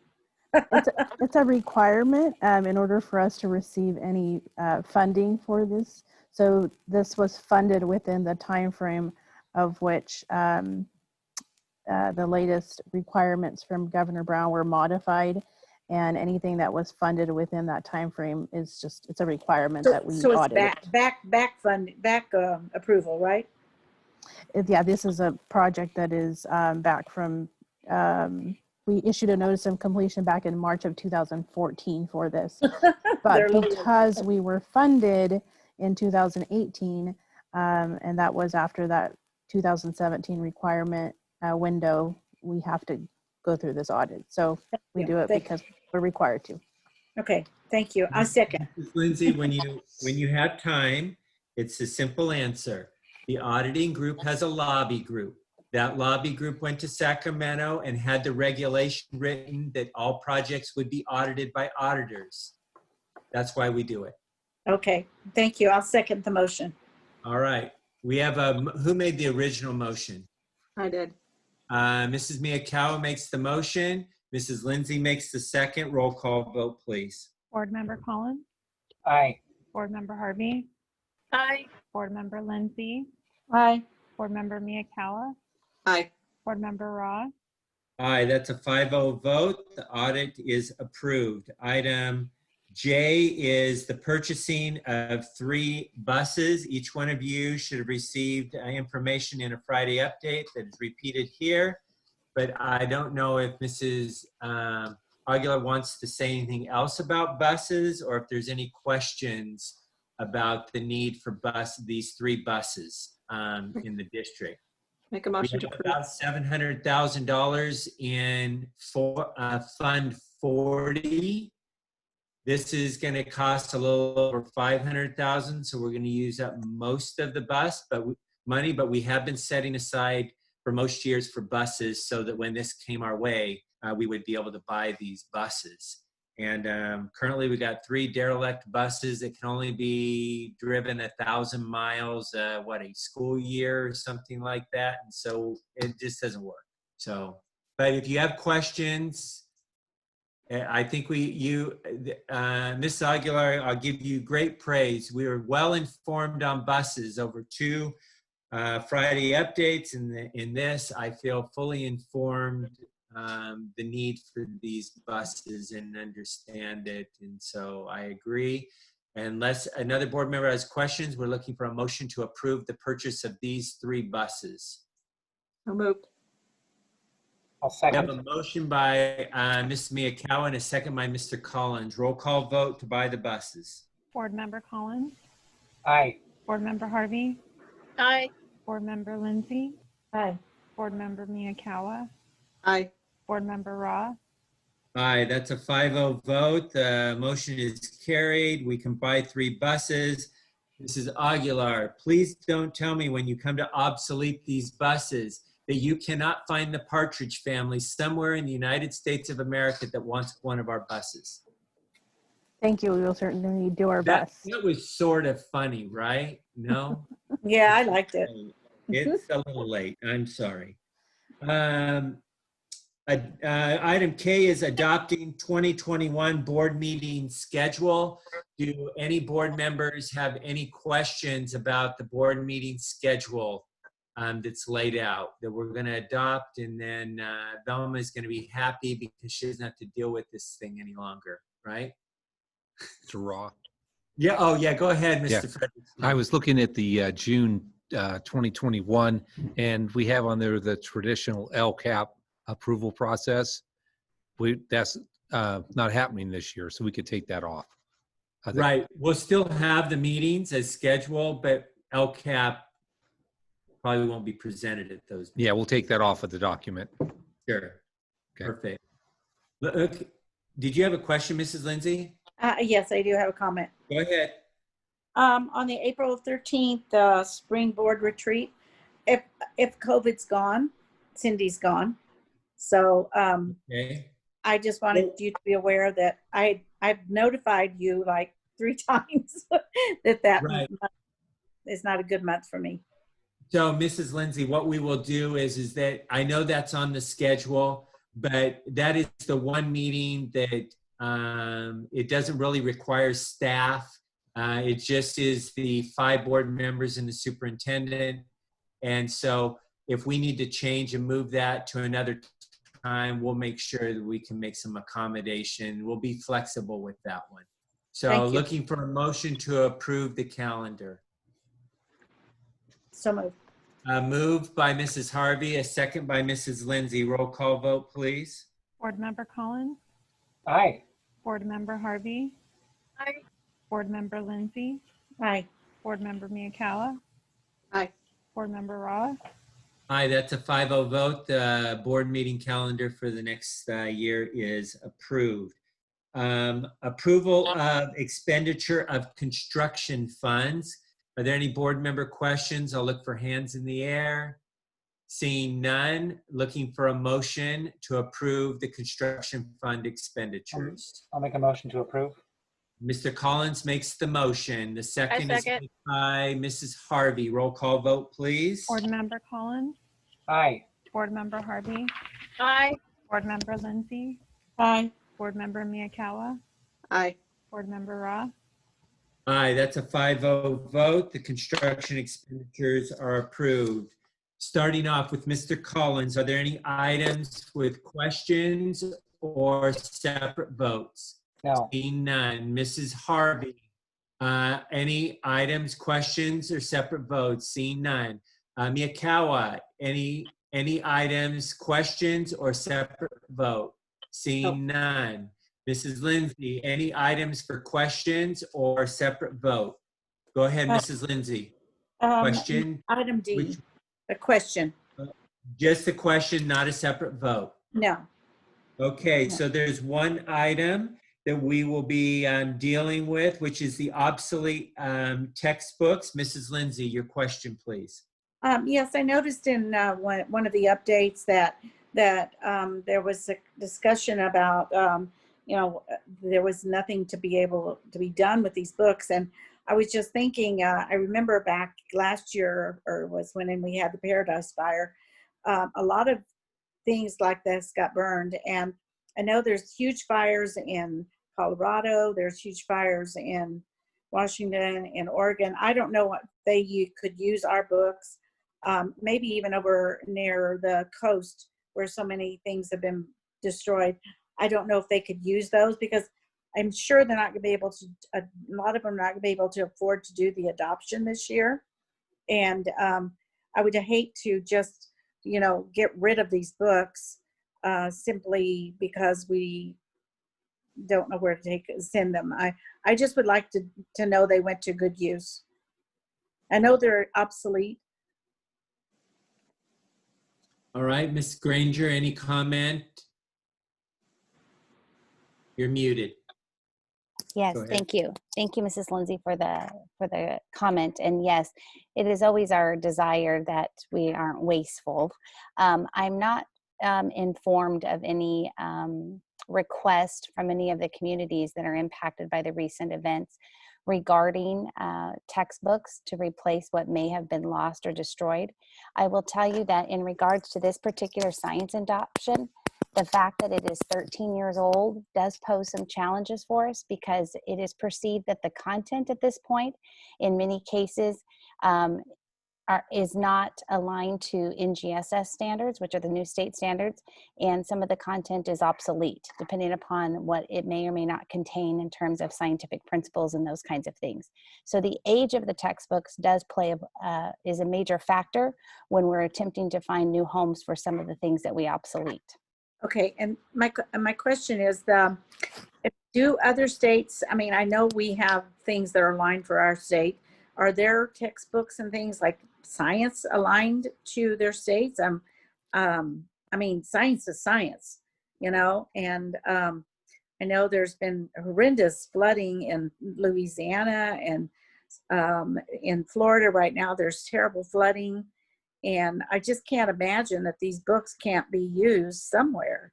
It's a requirement in order for us to receive any funding for this. So this was funded within the time frame of which the latest requirements from Governor Brown were modified, and anything that was funded within that time frame is just, it's a requirement that we So it's audit. back approval, right? Yeah, this is a project that is back from, we issued a notice of completion back in March of 2014 for this. But They're little- because we were funded in 2018, and that was after that 2017 requirement window, we have to go through this audit. So we do it Thank- because we're required to. Okay, thank you. I second. Mrs. Lindsay, when you have time, it's a simple answer. The auditing group has a lobby group. That lobby group went to Sacramento and had the regulation written that all projects would be audited by auditors. That's why we do it. Okay, thank you. I'll second the motion. All right. We have who made the original motion? I did. Mrs. Miyakawa makes the motion. Mrs. Lindsay makes the second. Roll call vote, please. Board Member Collins, Aye. Board Member Harvey, Aye. Board Member Lindsay, Aye. Board Member Miyakawa, Aye. Board Member Raw, Aye, that's a 5-0 vote. The audit is approved. Item J is the purchasing of 3 buses. Each one of you should have received information in a Friday update that is repeated here. But I don't know if Mrs. Aguilar wants to say anything else about buses, or if there's any questions about the need for these 3 buses in the district. Make a We motion have to approve. about $700,000 in Fund 40. This is going to cost a little over $500,000, so we're going to use up most of the money, but we have been setting aside for most years for buses so that when this came our way, we would be able to buy these buses. And currently we got 3 derelict buses that can only be driven 1,000 miles, a school year or something like that. And so it just doesn't work. So, but if you have questions, I think Ms. Aguilar, I'll give you great praise. We were well informed on buses over 2 Friday updates. In this, I feel fully informed the need for these buses and understand it. And so I agree. Unless another board member has questions, we're looking for a motion to approve the purchase of these 3 buses. So moved. I'll We have second. a motion by Ms. Miyakawa and a second by Mr. Collins. Roll call vote to buy the buses. Board Member Collins, Aye. Board Member Harvey, Aye. Board Member Lindsay, Aye. Board Member Miyakawa, Aye. Board Member Raw, Aye, that's a 5-0 vote. The motion is carried. We can buy 3 buses. Mrs. Aguilar, please don't tell me when you come to obsolete these buses that you cannot find the Partridge family somewhere in the United States of America that wants one of our buses. Thank you. We will certainly do our That best. was sort of funny, right? No? Yeah, I liked it. It's a little late. I'm sorry. Item K is adopting 2021 board meeting schedule. Do any board members have any questions about the board meeting schedule that's laid out that we're going to adopt? And then Velma is going to be happy because she doesn't have to deal with this thing any longer, right? It's raw. Yeah. Oh, yeah. Go ahead, Mr. Yeah. Frederick. I was looking at the June 2021, and we have on there the traditional LCAP approval process. That's not happening this year, so we could take that off. I think. Right. We'll still have the meetings as scheduled, but LCAP probably won't be presented at those. Yeah, we'll take that off of the document. Sure. Okay. Perfect. Look, did you have a question, Mrs. Lindsay? Yes, I do have a comment. Go ahead. On the April 13th spring board retreat, if COVID's gone, Cindy's gone. So Okay. I just wanted you to be aware that I've notified you like 3 times that Right. month is not a good month for me. So, Mrs. Lindsay, what we will do is that I know that's on the schedule, but that is the one meeting that it doesn't really require staff. It just is the 5 board members and the superintendent. And so if we need to change and move that to another time, we'll make sure that we can make some accommodation. We'll be flexible with that one. So Thank you. looking for a motion to approve the calendar. So moved. Moved by Mrs. Harvey, a second by Mrs. Lindsay. Roll call vote, please. Board Member Collins, Aye. Board Member Harvey, Aye. Board Member Lindsay, Aye. Board Member Miyakawa, Aye. Board Member Raw, Aye, that's a 5-0 vote. The board meeting calendar for the next year is approved. Approval of expenditure of construction funds. Are there any board member questions? I'll look for hands in the air. Seeing none, looking for a motion to approve the construction fund expenditures. I'll make a motion to approve. Mr. Collins makes the motion. The second is second. made by Mrs. Harvey. Roll call vote, please. Board Member Collins, Aye. Board Member Harvey, Aye. Board Member Lindsay, Aye. Board Member Miyakawa, Aye. Board Member Raw, Aye, that's a 5-0 vote. The construction expenditures are approved. Starting off with Mr. Collins, are there any items with questions or separate votes? No. Seeing none. Mrs. Harvey, any items, questions, or separate votes? Seeing none. Miyakawa, any items, questions, or separate vote? Seeing none. Mrs. Lindsay, any items for questions or separate vote? Go ahead, Mrs. Lindsay. Question? Item D, Which- a question. Just a question, not a separate vote. No. Okay, so there's one item that we will be dealing with, which is the obsolete textbooks. Mrs. Lindsay, your question, please. Yes, I noticed in one of the updates that there was a discussion about, there was nothing to be able to be done with these books. And I was just thinking, I remember back last year, or was when we had the Paradise Fire, a lot of things like this got burned. And I know there's huge fires in Colorado, there's huge fires in Washington, in Oregon. I don't know what you could use our books, maybe even over near the coast where so many things have been destroyed. I don't know if they could use those, because I'm sure they're not going to be able to, a lot of them are not going to be able to afford to do the adoption this year. And I would hate to just, get rid of these books simply because we don't know where to send them. I just would like to know they went to good use. I know they're obsolete. All right, Ms. Granger, any comment? You're muted. Yes, Go ahead. thank you. Thank you, Mrs. Lindsay, for the comment. And yes, it is always our desire that we aren't wasteful. I'm not informed of any request from any of the communities that are impacted by the recent events regarding textbooks to replace what may have been lost or destroyed. I will tell you that in regards to this particular science adoption, the fact that it is 13 years old does pose some challenges for us because it is perceived that the content at this point, in many cases, is not aligned to NGSS standards, which are the new state standards, and some of the content is obsolete, depending upon what it may or may not contain in terms of scientific principles and those kinds of things. So the age of the textbooks does is a major factor when we're attempting to find new homes for some of the things that we obsolete. Okay, and my question is, do other states, I mean, I know we have things that are aligned for our state. Are there textbooks and things like science aligned to their states? I mean, science is science, you know, and I know there's been horrendous flooding in Louisiana and in Florida right now, there's terrible flooding. And I just can't imagine that these books can't be used somewhere.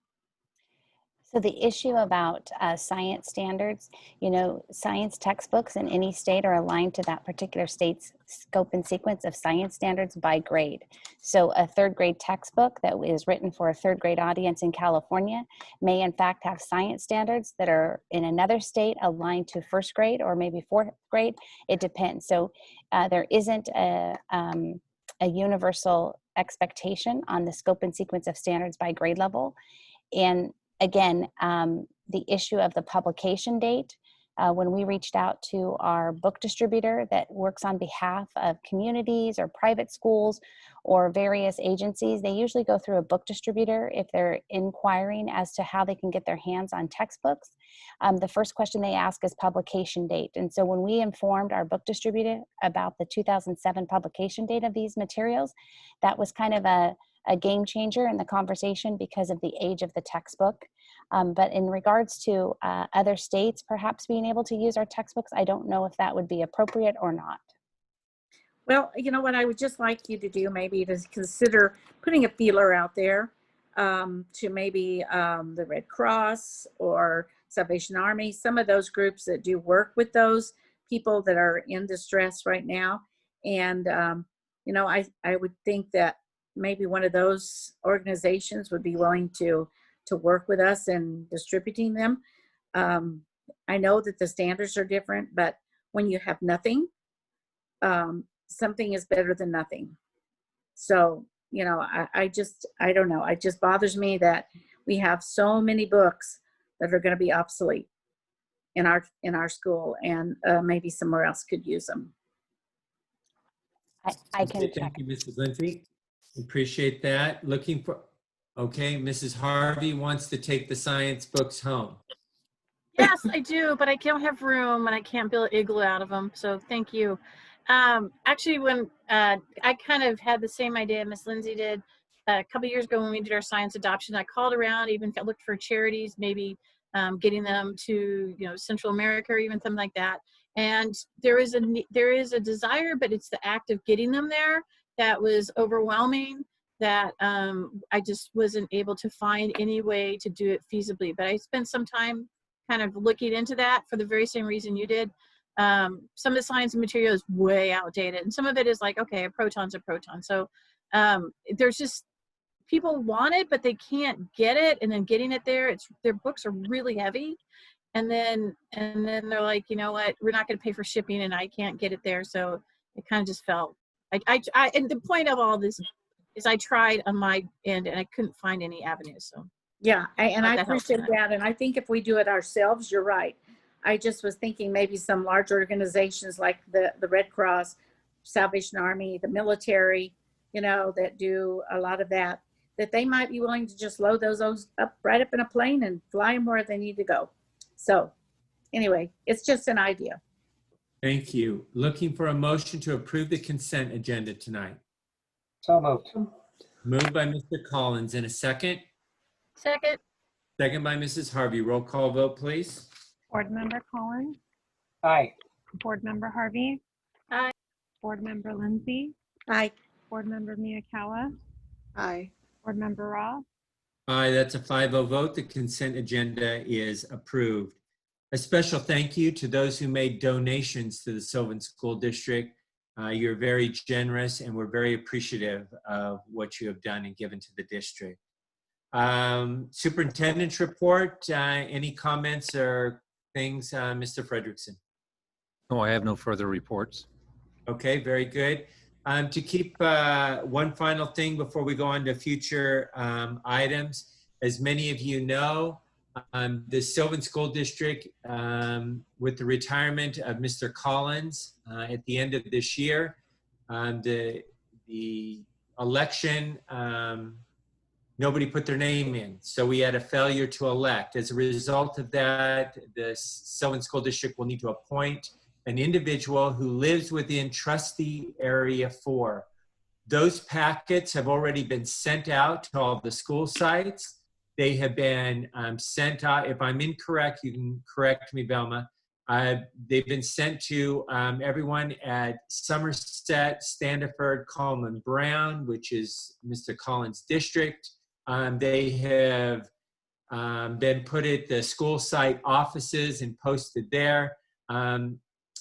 So the issue about science standards, you know, science textbooks in any state are aligned to that particular state's scope and sequence of science standards by grade. So a third grade textbook that is written for a third grade audience in California may in fact have science standards that are in another state aligned to first grade or maybe fourth grade. It depends. So there isn't a universal expectation on the scope and sequence of standards by grade level. And again, the issue of the publication date, when we reached out to our book distributor that works on behalf of communities or private schools or various agencies, they usually go through a book distributor if they're inquiring as to how they can get their hands on textbooks. The first question they ask is publication date. And so when we informed our book distributor about the 2007 publication date of these materials, that was kind of a game changer in the conversation because of the age of the textbook. But in regards to other states perhaps being able to use our textbooks, I don't know if that would be appropriate or not. Well, you know what I would just like you to do maybe to consider putting a feeler out there to maybe the Red Cross or Salvation Army, some of those groups that do work with those people that are in distress right now. And, you know, I would think that maybe one of those organizations would be willing to work with us in distributing them. I know that the standards are different, but when you have nothing, something is better than nothing. So, you know, I don't know. It just bothers me that we have so many books that are going to be obsolete in our school, and maybe somewhere else could use them. I can Okay, check. thank you, Mrs. Lindsay. Appreciate that. Okay, Mrs. Harvey wants to take the science books home. Yes, I do, but I don't have room and I can't build an igloo out of them. So thank you. Actually, when I kind of had the same idea Miss Lindsay did a couple years ago when we did our science adoption, I called around, even looked for charities, maybe getting them to, you know, Central America or even something like that. And there is a desire, but it's the act of getting them there that was overwhelming, that I just wasn't able to find any way to do it feasibly. But I spent some time kind of looking into that for the very same reason you did. Some of the science and material is way outdated, and some of it is like, okay, a proton's a proton. So there's just, people want it, but they can't get it, and then getting it there, their books are really heavy. And then they're like, you know what, we're not going to pay for shipping and I can't get it there. So it kind of just felt, and the point of all this is I tried on my end and I couldn't find any avenues. So yeah, I that appreciate helps. that. And I think if we do it ourselves, you're right. I just was thinking maybe some large organizations like the Red Cross, Salvation Army, the military, you know, that do a lot of that they might be willing to just load those up right up in a plane and fly them where they need to go. So anyway, it's just an idea. Thank you. Looking for a motion to approve the consent agenda tonight. So moved. Moved by Mr. Collins. In a second? Second. Second by Mrs. Harvey. Roll call vote, please. Board Member Collins, Aye. Board Member Harvey. Aye. Board Member Lindsay, Aye. Board Member Miyakawa, Aye. Board Member Ra, Aye, that's a 5-0 vote. The consent agenda is approved. A special thank you to those who made donations to the Sylvan School District. You're very generous, and we're very appreciative of what you have done and given to the district. Superintendent's report, any comments or things, Mr. Frederickson? No, I have no further reports. Okay, very good. To keep one final thing before we go on to future items, as many of you know, the Sylvan School District, with the retirement of Mr. Collins at the end of this year, the election, nobody put their name in. So we had a failure to elect. As a result of that, the Sylvan School District will need to appoint an individual who lives within trustee area 4. Those packets have already been sent out to all the school sites. They have been sent out. If I'm incorrect, you can correct me, Velma. They've been sent to everyone at Somerset, Standiford, Coleman Brown, which is Mr. Collins' district. They have been put at the school site offices and posted there.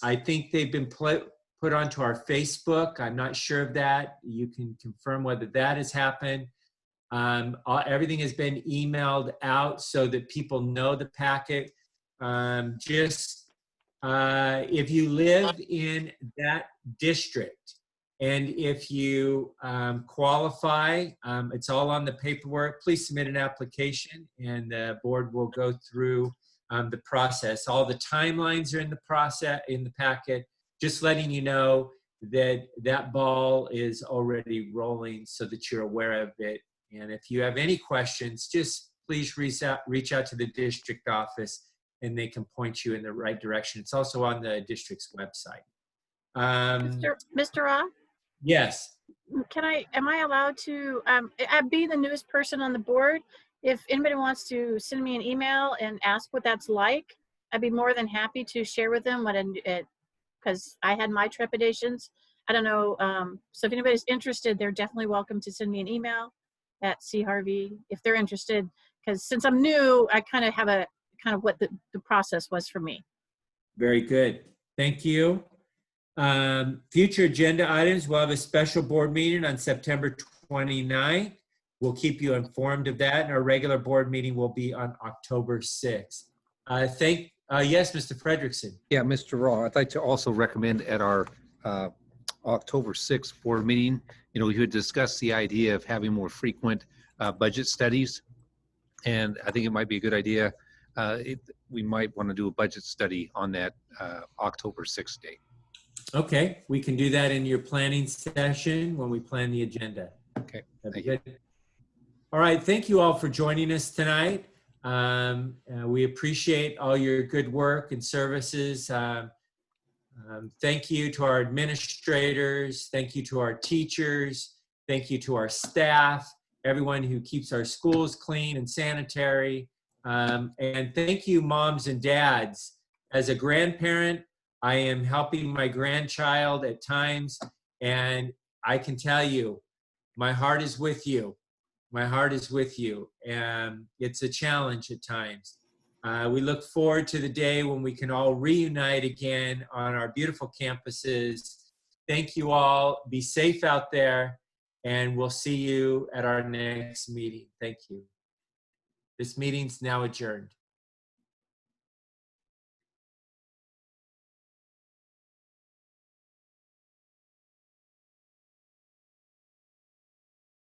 I think they've been put onto our Facebook. I'm not sure of that. You can confirm whether that has happened. Everything has been emailed out so that people know the packet. If you live in that district and if you qualify, it's all on the paperwork. Please submit an application and the board will go through the process. All the timelines are in the process, in the packet, just letting you know that that ball is already rolling so that you're aware of it. And if you have any questions, just please reach out to the district office and they can point you in the right direction. It's also on the district's website. Mr. Ra, Yes. am I allowed to be the newest person on the board? If anybody wants to send me an email and ask what that's like, I'd be more than happy to share with them because I had my trepidations. I don't know. So if anybody's interested, they're definitely welcome to send me an email at charvey if they're interested. Because since I'm new, I kind of have a what the process was for me. Very good. Thank you. Future agenda items, we'll have a special board meeting on September 29th. We'll keep you informed of that. And our regular board meeting will be on October 6th. Yes, Mr. Frederickson. Yeah, Mr. Raw, I'd like to also recommend at our October 6th board meeting, you had discussed the idea of having more frequent budget studies. And I think it might be a good idea. We might want to do a budget study on that October 6th date. Okay, we can do that in your planning session when we plan the agenda. Okay, that'd be thank good. All right, thank you all for joining us tonight. We appreciate all your good work and services. Thank you to our administrators. Thank you to our teachers. Thank you to our staff, everyone who keeps our schools clean and sanitary. And thank you, moms and dads. As a grandparent, I am helping my grandchild at times, and I can tell you, my heart is with you. My heart is with you, and it's a challenge at times. We look forward to the day when we can all reunite again on our beautiful campuses. Thank you all. Be safe out there, and we'll see you at our next meeting. Thank you. This meeting's now adjourned.